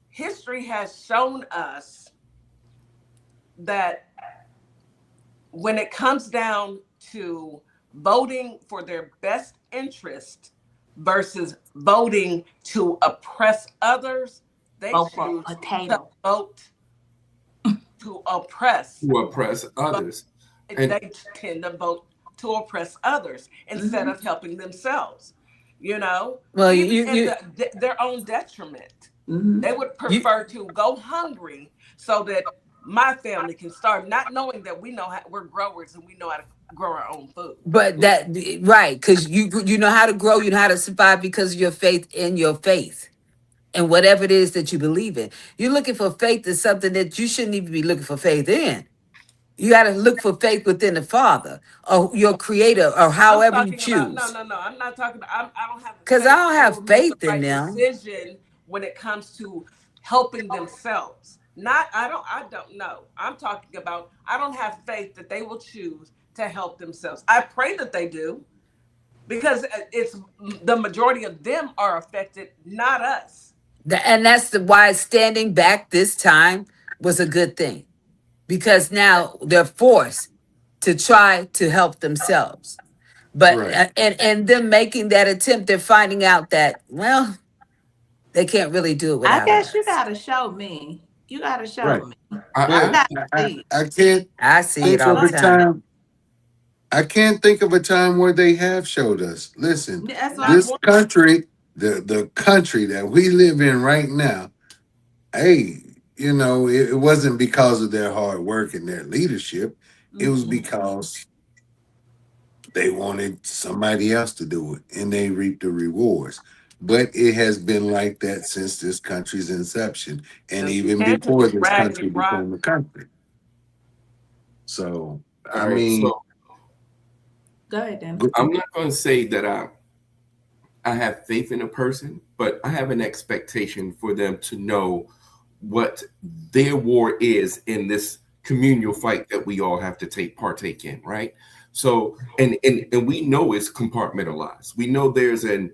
history has shown us that when it comes down to voting for their best interest versus voting to oppress others, they Vote choose for to potato. vote to oppress. To oppress others. And They tend to vote to oppress others instead of helping themselves. You know, Well, even in their own detriment. They would prefer to go hungry so that my family can starve, not knowing that we're growers and we know how to grow our own food. But that right, because you know how to grow, you know how to survive because of your faith in your faith. And whatever it is that you believe in. You're looking for faith in something that you shouldn't even be looking for faith in. You got to look for faith within the Father or your creator or however you choose. No. I'm not talking about, I don't have Because I don't have faith in right them. decision when it comes to helping themselves. I don't know. I'm talking about, I don't have faith that they will choose to help themselves. I pray that they do, because it's the majority of them are affected, not us. And that's why standing back this time was a good thing. Because now they're forced to try to help themselves. But Right. and them making that attempt, they're finding out that, well, they can't really do it without I guess us. you gotta show me. You gotta show Right. me. I can't I see it think all of the a time. time. I can't think of a time where they have showed us. Listen, That's what this country, the country that we live in right now, hey, you know, it wasn't because of their hard work and their leadership. It was because they wanted somebody else to do it and they reaped the rewards. But it has been like that since this country's inception and even before this country became a country. So, I mean, so go ahead, Dan. I'm not going to say that I have faith in a person, but I have an expectation for them to know what their war is in this communal fight that we all have to partake in, right? So, and we know it's compartmentalized. We know there's an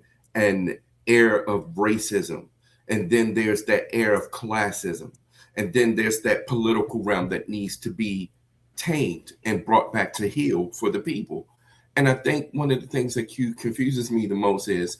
air of racism, and then there's that air of classism, and then there's that political realm that needs to be tamed and brought back to heel for the people. And I think one of the things that confuses me the most is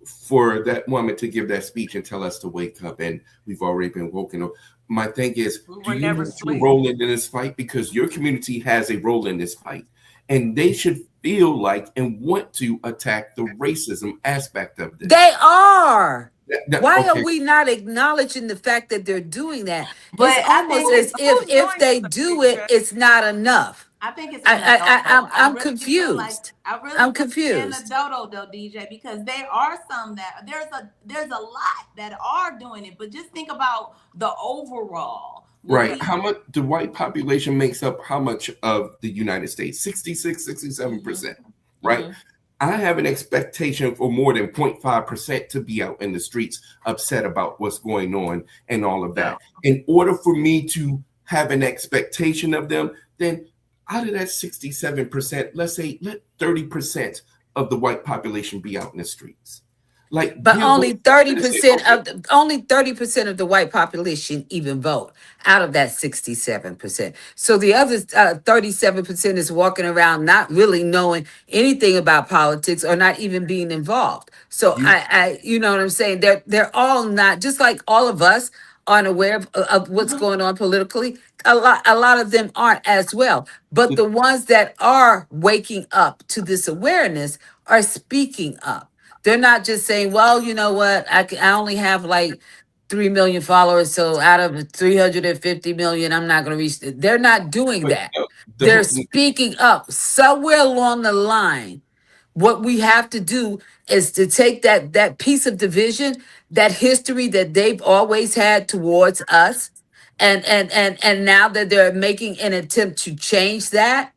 for that woman to give that speech and tell us to wake up, and we've already been woken up. My thing is, do you have a role in this fight? Because your community has a role in this fight, and they should feel like and want to attack the racism aspect of this. They are. Why okay. are we not acknowledging the fact that they're doing that? But It's almost as if they do it, it's not enough. I think it's I'm confused. I'm confused. In the dodo though, DeeJay, because there are some that there's a lot that are doing it, but just think about the overall. Right. How much the white population makes up how much of the United States? 66, 67%. Right. I have an expectation for more than 0.5% to be out in the streets upset about what's going on and all of that. In order for me to have an expectation of them, then out of that 67%, let's say let 30% of the white population be out in the streets. But only 30% of the white population even vote out of that 67%. So the other 37% is walking around not really knowing anything about politics or not even being involved. So I you know what I'm saying? They're all not, just like all of us aren't aware of what's going on politically. A lot of them aren't as well. But the ones that are waking up to this awareness are speaking up. They're not just saying, well, you know what, I only have like 3 million followers, so out of 350 million, I'm not going to reach it. They're not doing But that. They're speaking up. Somewhere along the line, what we have to do is to take that piece of division, that history that they've always had towards us, and now that they're making an attempt to change that,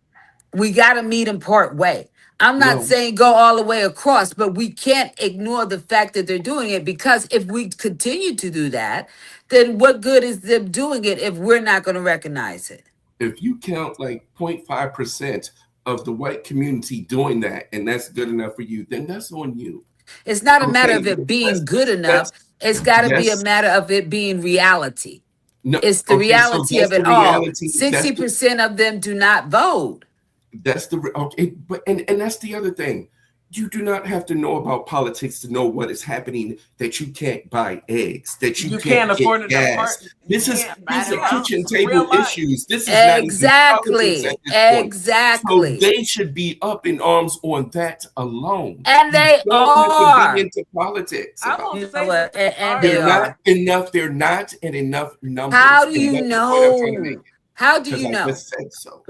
we got to meet them part way. I'm not no, saying go all the way across, but we can't ignore the fact that they're doing it, because if we continue to do that, then what good is them doing it if we're not going to recognize it? if you count like 0.5% of the white community doing that, and that's good enough for you, then that's on you. It's not a matter Okay, of it being good enough. It's got to be a yes. matter of it being reality. No, It's the okay, so reality that's of it the all. reality. 60% of them do not vote. That's the okay, but and that's the other thing. You do not have to know about politics to know what is happening. That you can't buy eggs. That you can't afford get an gas. apartment. This is buy a house. kitchen Real table life. issues. This is not even politics Exactly. at this point. Exactly. So they should be up in arms on that alone. And they You don't have to are. be into politics. I about won't it. You know say what? that And they they They're are. are. not enough. They're not in enough numbers. How do And you that's the point I'm trying to make. know? How do Because you I know? just said so.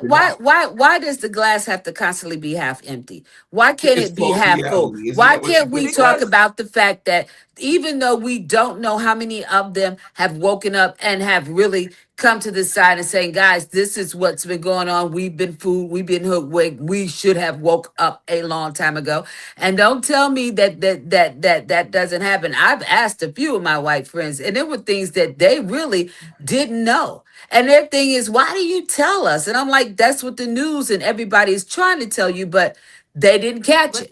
They're Why not. why does the glass have to constantly be half empty? Why can't It's it be called half full? reality. Isn't Why that what you can't we just talk said? Because about the fact that even though we don't know how many of them have woken up and have really come to the side and saying, guys, this is what's been going on. We've been fooled. We've been hooked. We should have woke up a long time ago. And don't tell me that doesn't happen. I've asked a few of my white friends, and there were things that they really didn't know. And their thing is, why do you tell us? And I'm like, that's what the news and everybody is trying to tell you, but they didn't catch But it.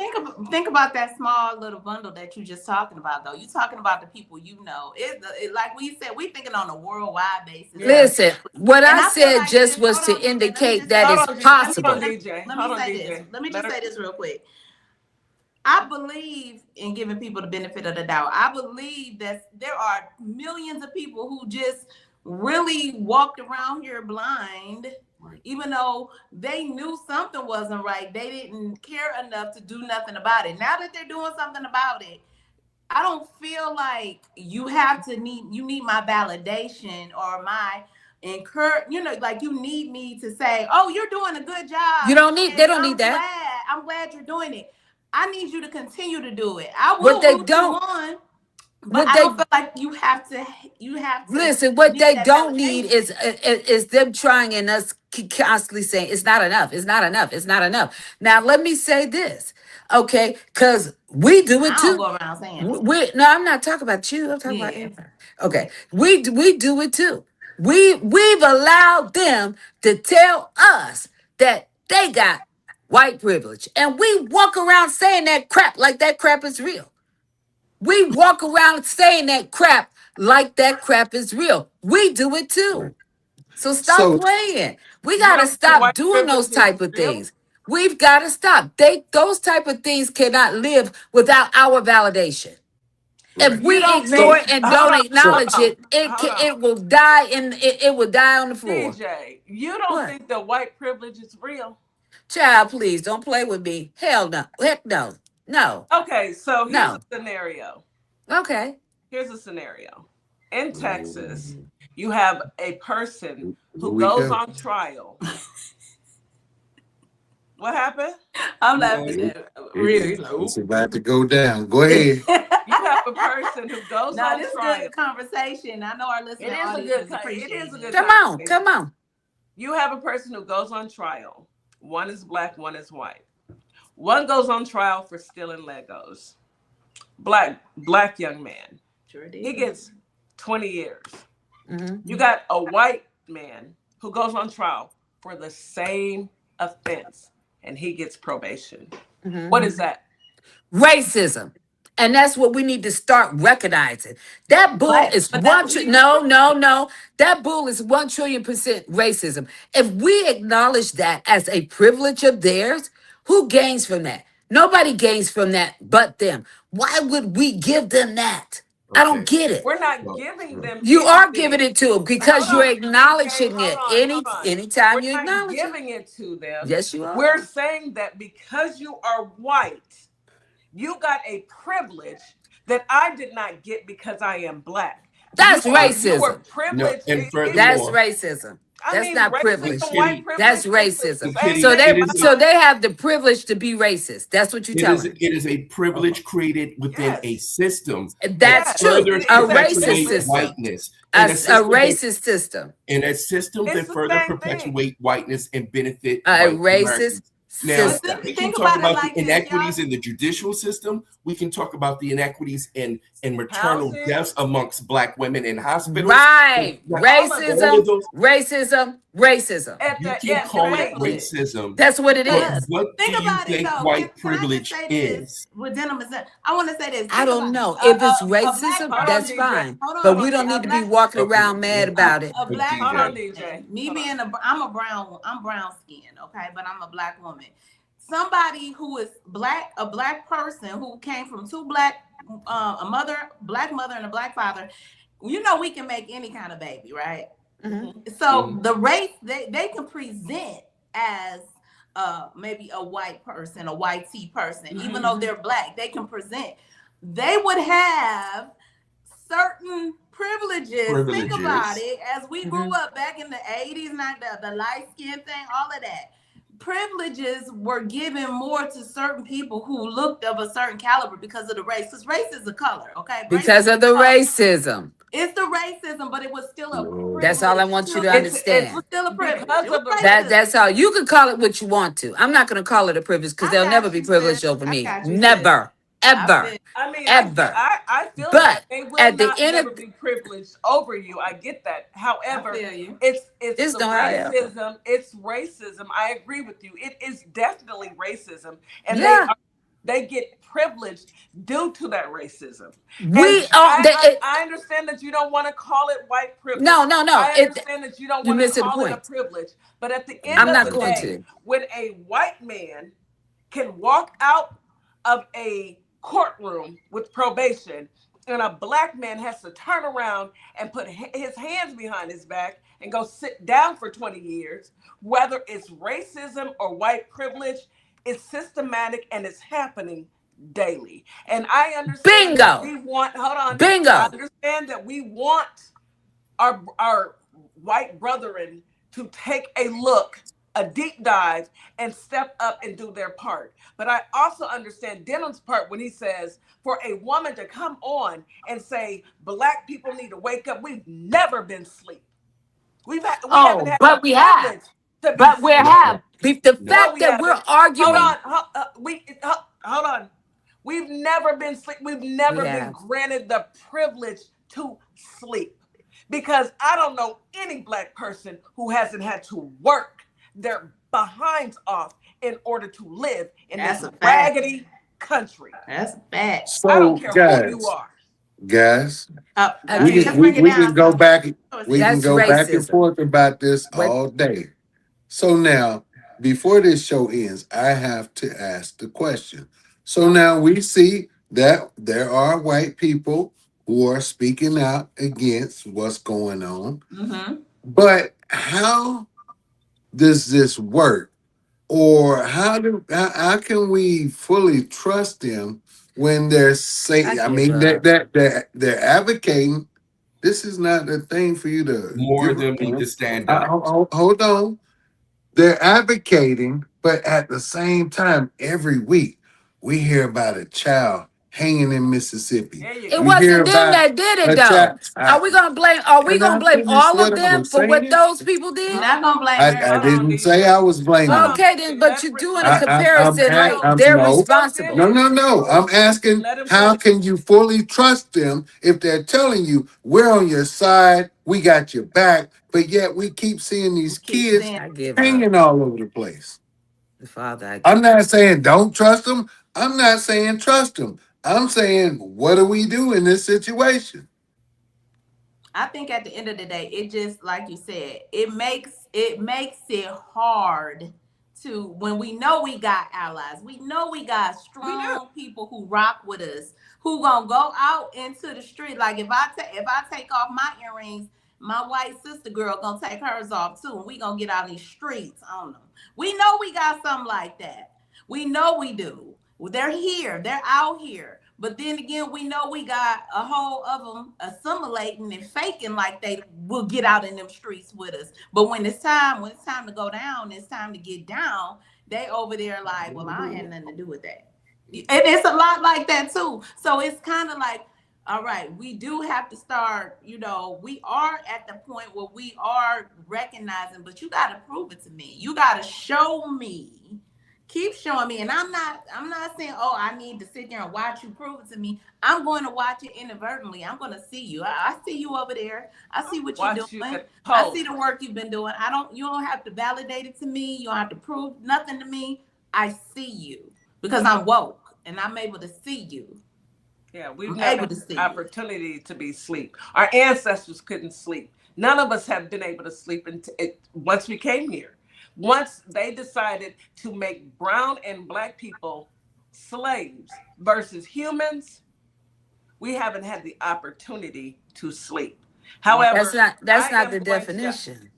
think about that small little bundle that you just talking about, though. You talking about the people you know. It like we said, we thinking on a worldwide basis. Listen, what And I I feel said like just this. was Hold to on, DJ. Let me indicate just that say it's this. possible. DJ. Let me say this. Let me just say this real quick. I believe in giving people the benefit of the doubt. I believe that there are millions of people who just really walked around here blind, even though they knew something wasn't right. They didn't care enough to do nothing about it. Now that they're doing something about it, I don't feel like you need my validation or my encourage, like you need me to say, oh, you're doing a good job. They don't need that. I'm glad you're doing it. I need you to continue to do it. I What will they root you don't, on, but what I they don't feel like you have to listen, what need they that don't need validation. is them trying and us constantly saying it's not enough, it's not enough, it's not enough. Now let me say this, okay? Because we do it I don't too. go around saying No, I'm not talking about you. I'm talking about yeah. everybody. Okay, we do it too. We've allowed them to tell us that they got white privilege, and we walk around saying that crap like that crap is real. We walk around saying that crap like that crap is real. We do it too. So stop So playing. We You gotta don't think stop white doing privilege those is type of real? things. We've got to stop. Those type of things cannot live without our validation. If You we don't ignore think? it and Hold don't on, hold acknowledge on, it, hold on. it will die it will die on the floor. DJ, you don't What? think that white privilege is real? Child, please don't play with me. Hell no. Heck no. No. Okay, so here's a No. scenario. Okay. Here's a scenario. In Texas, you have a person here who we goes go. on trial. What happened? I'm laughing at really. It's about to go down. Go ahead. You have a person who goes No, on this is trial. good conversation. I know our listening audience appreciate It is a good Come conversation. on. You have a person who goes on trial. One is black, one is white. One goes on trial for stealing Legos. Black young man. Sure did. He gets 20 years. Mm-hmm. You got a white man who goes on trial for the same offense and he gets probation. Mm-hmm. What is that? Racism. And that's what we need to start recognizing. That bull is but that's what no. That bull is 1,000,000,000% racism. If we acknowledge that as a privilege of theirs, who gains from that? Nobody gains from that but them. Why would we give them that? I don't get it. We're not giving them. You are anything. giving it to them because you're acknowledging hold it. on, hold on. Anytime We're you not acknowledge giving it to them. Yes, you are. We're saying that because you are white, you got a privilege that I did not get because I am black. That's racism. You were No, privileged. and that's racism. That's not privilege. That's racism. So they have the privilege to be racist. That's what you're telling me. It is a privilege created within a system. That's true. A racist system. Whiteness. A racist system. And a system that further perpetuate whiteness and benefit a white racist Now, system. we can talk about the inequities in the judicial system. We can talk about the inequities in maternal deaths amongst Black women in hospitals. Right. Racism. You can call it racism. That's what it is. What do you think white privilege is? With denim is that I want to say this. I don't know. If it's racism, that's fine. But we don't need to be walking around mad about it. A black DJ. Me being I'm brown skinned, okay, but I'm a black woman. Somebody who is black, a black person who came from two black, black mother and a black father, you know, we can make any kind of baby, right? Mm-hmm. So the race they can present as maybe a white person, a white tea person, even though they're black, they can present. They would have certain privileges. Think about it. As we grew up back in the 80s, not the light skin thing, all of that. Privileges were given more to certain people who looked of a certain caliber because of the race. Because race is a color, okay? Because of the racism. It's the racism, but it was still a privilege. That's all I want you to understand. It was still a privilege. That's all. You can call it what you want to. I'm not going to call it a privilege because they'll never be privileged over me. Never. Ever. Ever. I feel but like they will at the not end never of be privileged over you. I get that. However, it's the racism. It's racism. I agree with you. It is definitely racism, and they get privileged due to that racism. I understand that you don't want to call it white privilege. No. I understand that you don't want to call it a privilege. But at the end of the day, when a white man can walk out of a courtroom with probation and a black man has to turn around and put his hands behind his back and go sit down for 20 years, whether it's racism or white privilege, it's systematic and it's happening daily. And I understand that we want, I understand that we want our white brethren to take a deep dive and step up and do their part. But I also understand Denim's part when he says for a woman to come on and say Black people need to wake up. We've never been asleep. We have. But we have. The fact that we're arguing. Hold on. We've never been asleep. We've never been granted the privilege to sleep. Because I don't know any Black person who hasn't had to work their behinds off in order to live in this raggedy country. That's bad. So, I don't care who you are. Guys, we can go back. We can go back and forth about this all day. So now, before this show ends, I have to ask the question. So now we see that there are white people who are speaking out against what's going on. Mm-hmm. But how does this work? Or how can we fully trust them when they're saying, they're advocating, this is not a thing for you to... More of them need to stand up. Hold on. They're advocating, but at the same time, every week, we hear about a child hanging in Mississippi. It wasn't them that did it, though. Are we gonna blame all of them for what those people did? Not gonna blame I didn't say I was blaming. Okay, then, but you're doing a comparison like they're responsible. No. I'm asking, how can you fully trust them if they're telling you we're on your side, we got your back, but yet we keep seeing these kids hanging all over the place? I'm not saying don't trust them. I'm not saying trust them. I'm saying, what do we do in this situation? I think at the end of the day, it just, like you said, it makes it hard to when we know we got allies, we know we got strong people who rock with us, who gonna go out into the street. Like if I take off my earrings, my white sister girl gonna take hers off too, and we gonna get out in these streets. I don't know. We know we got something like that. We know we do. They're here. They're out here. But then again, we know we got a whole of them assimilating and faking like they will get out in them streets with us. But when it's time to go down, it's time to get down. They over there like, well, I had nothing to do with that. And it's a lot like that too. So it's kind of like, all right, we do have to start, we are at the point where we are recognizing, but you got to prove it to me. You got to show me. Keep showing me. And I'm not saying, oh, I need to sit there and watch you prove it to me. I'm going to watch it inadvertently. I'm going to see you. I see you over there. I see what you're doing. I see the work you've been doing. You don't have to validate it to me. You don't have to prove nothing to me. I see you because I'm woke and I'm able to see you. Yeah, we've had the opportunity to be asleep. Our ancestors couldn't sleep. None of us have been able to sleep once we came here. Once they decided to make brown and black people slaves versus humans, we haven't had the opportunity to sleep. However, that's not the definition.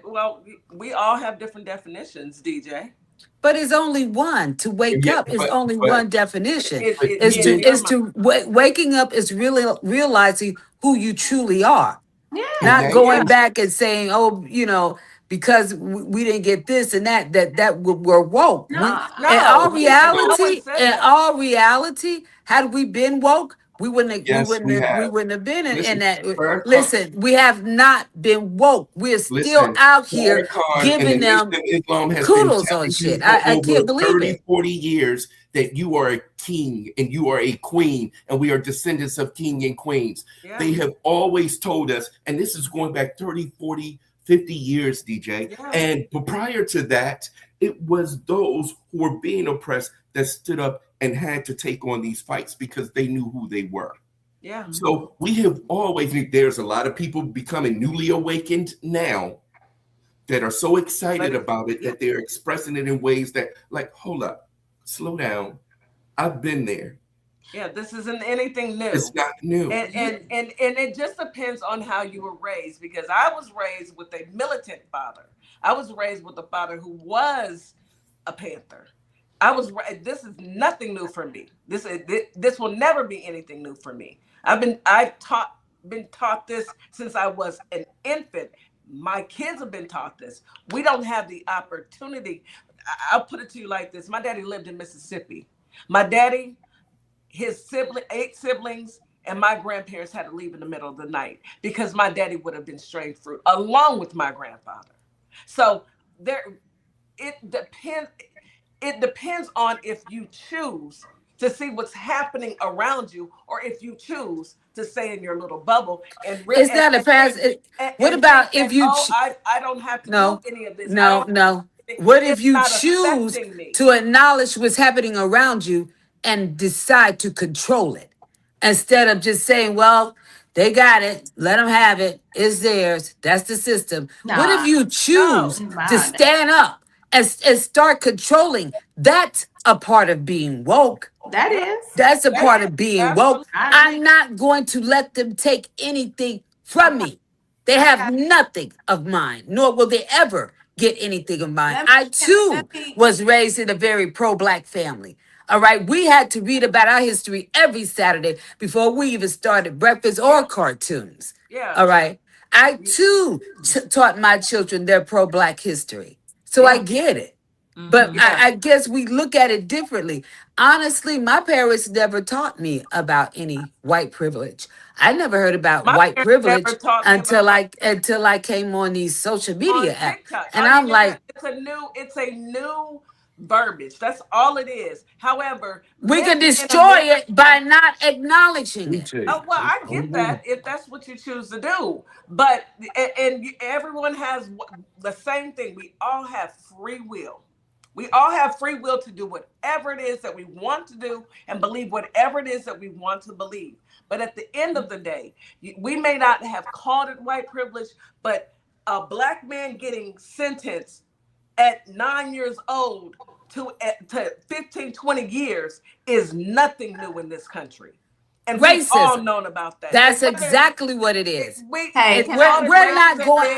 Well, we all have different definitions, DJ. But it's only one. To wake up is only one definition. Waking up is really realizing who you truly are. Yeah. Not going back and saying, oh, because we didn't get this and that we're woke. In all reality, had we been woke, we wouldn't have been in that. Listen, we have not been woke. We're still out here giving them kudos on shit. I can't believe 30, 40 years that you are a king and you are a queen, and we are descendants of king and queens. Yeah. They have always told us, and this is going back 30, 40, 50 years, DJ. Yeah. And prior to that, it was those who were being oppressed that stood up and had to take on these fights because they knew who they were. Yeah. So we have always, there's a lot of people becoming newly awakened now that are so excited about it that they're expressing it in ways that, like, hold up, slow down. I've been there. Yeah, this isn't anything new. It's not new. And it just depends on how you were raised, because I was raised with a militant father. I was raised with a father who was a Panther. This is nothing new for me. This will never be anything new for me. I've been taught this since I was an infant. My kids have been taught this. We don't have the opportunity. I'll put it to you like this. My daddy lived in Mississippi. My daddy, his 8 siblings, and my grandparents had to leave in the middle of the night because my daddy would have been straying fruit along with my grandfather. So it depends on if you choose to see what's happening around you, or if you choose to stay in your little bubble. What about if you? I don't have to do any of this. No. What if you choose to acknowledge what's happening around you and decide to control it, instead of just saying, well, they got it, let them have it, it's theirs, that's the system. What if you choose to stand up and start controlling? That's a part of being woke. That's a part of being woke. I'm not going to let them take anything from me. They have nothing of mine, nor will they ever get anything of mine. I too was raised in a very pro-black family. All right, we had to read about our history every Saturday before we even started breakfast or cartoons. Yeah. All right, I too taught my children their pro-black history, so I get it. But I guess we look at it differently. Honestly, my parents never taught me about any white privilege. I never heard about white privilege until I came on these social media apps, and I'm like, it's a new verbiage. That's all it is. However, we can destroy it by not acknowledging it. Well, I get that if that's what you choose to do. But everyone has the same thing. We all have free will. We all have free will to do whatever it is that we want to do and believe whatever it is that we want to believe. But at the end of the day, we may not have called it white privilege, but a black man getting sentenced at 9 years old to 15, 20 years is nothing new in this country. And we've all Racism. known about that. That's exactly what it is. Hey, can I We're not going.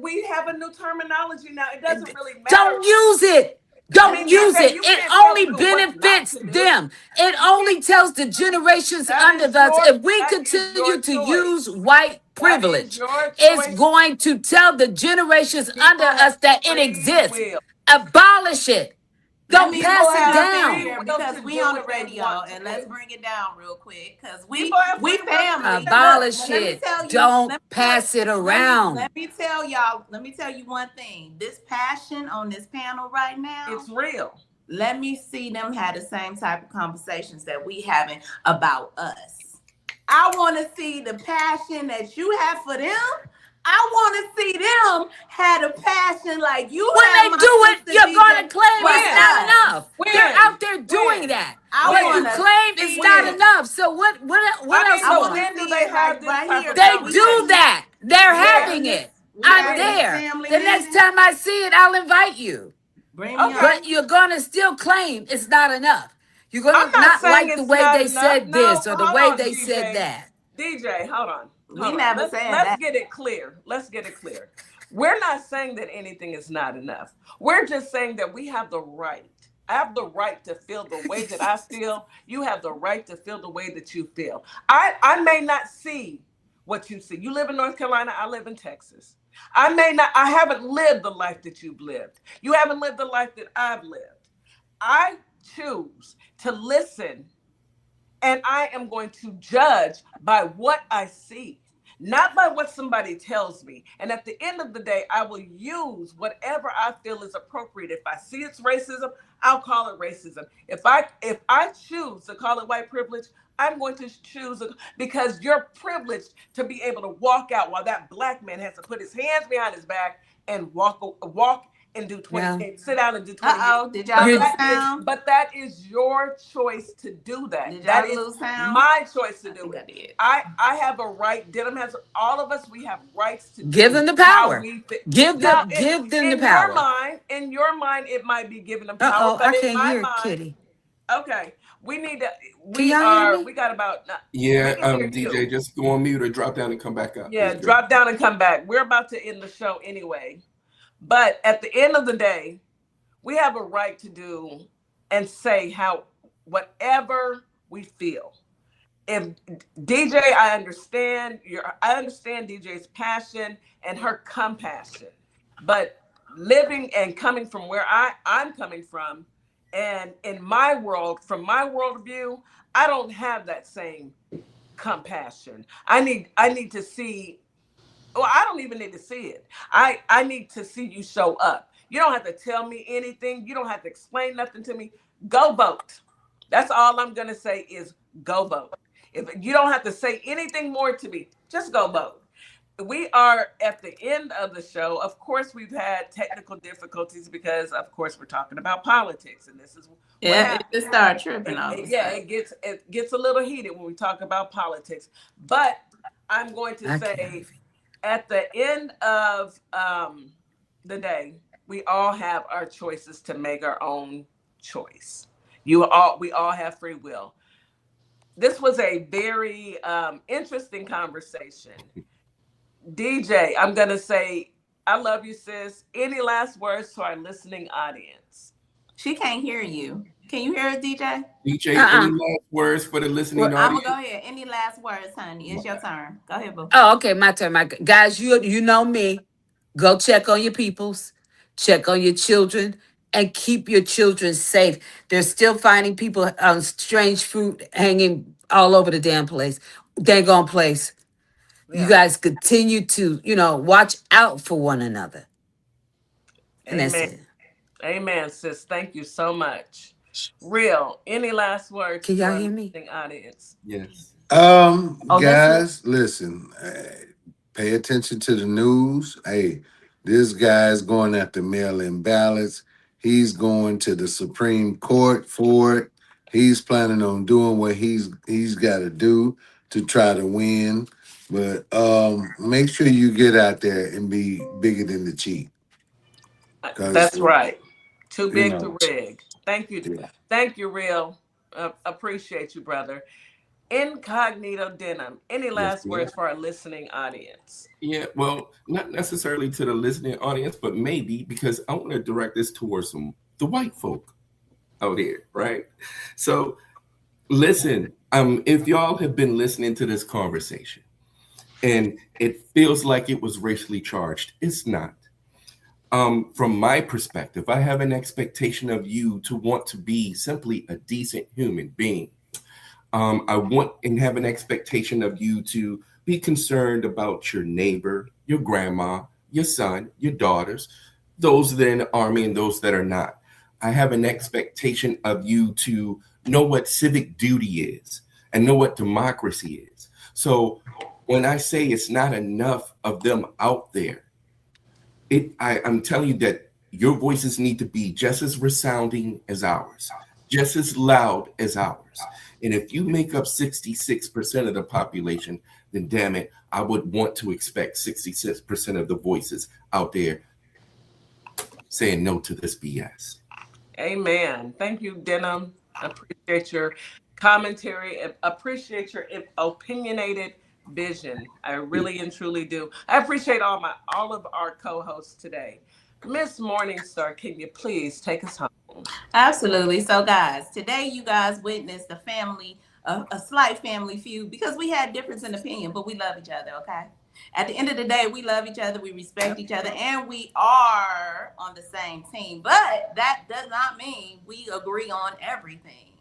We have a new terminology now. It doesn't really matter. Don't use it. Don't use it. You It can't tell only people what not benefits to do. them. It only tells the generations under us. If we continue to use white privilege, it's going to tell the generations under us that it exists. Abolish it. Don't pass it down. Here because we on the radio, and let's bring it down real quick because we family. Abolish it. Don't pass it around. Let me tell y'all. Let me tell you one thing. This passion on this panel right now, it's real. Let me see them have the same type of conversations that we having about us. I want to see the passion that you have for them. I want to see them have a passion like you. When have. They do it, you're going to claim it's not enough. They're out there doing that. But you claim it's not enough. So what else? So when do they have this type of They do that. They're having it. I'm there. The next time I see it, I'll invite you. But you're going to still claim it's not enough. You're going to not like the way they said this or the way they said that. DeeJay, hold on. We never said that. Let's get it clear. Let's get it clear. We're not saying that anything is not enough. We're just saying that we have the right. I have the right to feel the way that I feel. You have the right to feel the way that you feel. I may not see what you see. You live in North Carolina. I live in Texas. I haven't lived the life that you've lived. You haven't lived the life that I've lived. I choose to listen, and I am going to judge by what I see, not by what somebody tells me. And at the end of the day, I will use whatever I feel is appropriate. If I see it's racism, I'll call it racism. If I choose to call it white privilege, I'm going to choose it because you're privileged to be able to walk out while that black man has to put his hands behind his back and walk and do 20, and sit down and do 20. Did y'all lose sound? But that is your choice to do that. Did That y'all is lose sound? my choice to do it. I have a right. Denim has, all of us, we have rights to give them the power. Give them the power. In your mind, it might be giving them power. But I in can't my hear mind, Kitty. Okay, we need to. We got about. DeeJay, just go on mute or drop down and come back up. Yeah, drop down and come back. We're about to end the show anyway. But at the end of the day, we have a right to do and say whatever we feel. If DeeJay, I understand DeeJay's passion and her compassion, but living and coming from where I'm coming from, and in my world, from my worldview, I don't have that same compassion. I need to see. Well, I don't even need to see it. I need to see you show up. You don't have to tell me anything. You don't have to explain nothing to me. Go vote. That's all I'm going to say is go vote. If you don't have to say anything more to me, just go vote. We are at the end of the show. Of course, we've had technical difficulties because, of course, we're talking about politics, and this is it started tripping on. It gets a little heated when we talk about politics. But I'm going to say, at the end of the day, we all have our choices to make our own choice. We all have free will. This was a very interesting conversation. DeeJay, I'm going to say, I love you, sis. Any last words to our listening audience? She can't hear you. Can you hear us, DeeJay? DeeJay, any last words for the listening audience? I'm going to go ahead. Any last words, honey? It's your turn. Go ahead, boo. Oh, okay, my turn. Guys, you know me. Go check on your peoples. Check on your children. And keep your children safe. They're still finding people on strange fruit hanging all over the damn place. Dang on place. Yeah. You guys continue to, watch out for one another. And Amen. That's it. Amen, sis. Thank you so much. Real. Any last words? Can y'all hear me? Audience. Yes. Guys, listen. Pay attention to the news. Hey, this guy's going after mail-in ballots. He's going to the Supreme Court for it. He's planning on doing what he's got to do to try to win. But make sure you get out there and be bigger than the cheat. That's right. Too you big know, to rig. Thank you. yeah. Thank you, Real. Appreciate you, brother. Incognito Denim. Any Yes, last ma'am. words for our listening audience? Yeah, well, not necessarily to the listening audience, but maybe because I want to direct this towards the white folk out here, right? So listen, if y'all have been listening to this conversation and it feels like it was racially charged, it's not. From my perspective, I have an expectation of you to want to be simply a decent human being. I want and have an expectation of you to be concerned about your neighbor, your grandma, your son, your daughters, those that are in the army and those that are not. I have an expectation of you to know what civic duty is and know what democracy is. So when I say it's not enough of them out there, I'm telling you that your voices need to be just as resounding as ours, just as loud as ours. And if you make up 66% of the population, then damn it, I would want to expect 66% of the voices out there saying no to this BS. Amen. Thank you, Denim. Appreciate your commentary. Appreciate your opinionated vision. I really and truly do. I appreciate all of our co-hosts today. Miss Morningstar, can you please take us home? Absolutely. So, guys, today you guys witnessed a slight family feud because we had difference in opinion, but we love each other, okay? At the end of the day, we love each other, we respect each other, and we are on the same team. But that does not mean we agree on everything.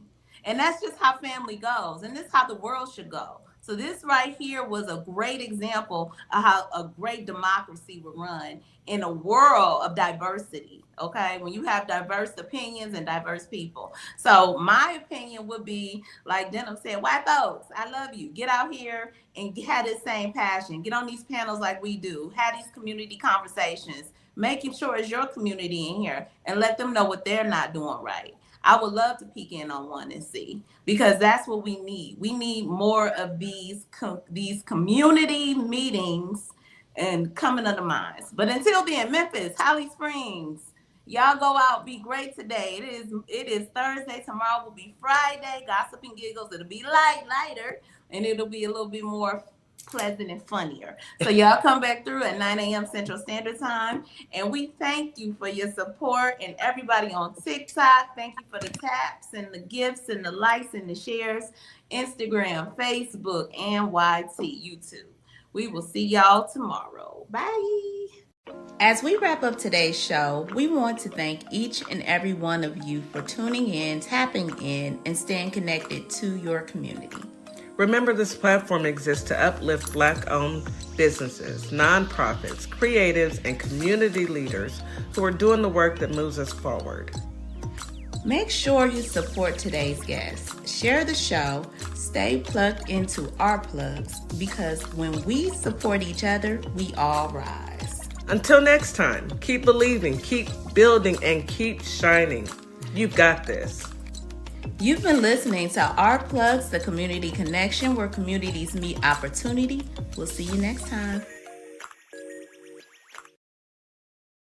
And that's just how family goes. And this is how the world should go. So this right here was a great example of how a great democracy would run in a world of diversity, okay? When you have diverse opinions and diverse people. So my opinion would be, like Denim said, white folks, I love you. Get out here and have this same passion. Get on these panels like we do. Have these community conversations. Making sure it's your community in here and let them know what they're not doing right. I would love to peek in on one and see, because that's what we need. We need more of these community meetings and coming of the minds. But until then, Memphis, Holly Springs, y'all go out, be great today. It is Thursday. Tomorrow will be Friday. Gossip and giggles. It'll be lighter, and it'll be a little bit more pleasant and funnier. So y'all come back through at 9 a.m. Central Standard Time. And we thank you for your support, and everybody on TikTok. Thank you for the taps and the gifts and the likes and the shares. Instagram, Facebook, and YouTube. We will see y'all tomorrow. Bye. As we wrap up today's show, we want to thank each and every one of you for tuning in, tapping in, and staying connected to your community. Remember, this platform exists to uplift Black-owned businesses, nonprofits, creatives, and community leaders who are doing the work that moves us forward. Make sure you support today's guests. Share the show. Stay plugged into our plugs, because when we support each other, we all rise. Until next time, keep believing, keep building, and keep shining. You've got this. You've been listening to Our Plugs, the community connection where communities meet opportunity. We'll see you next time.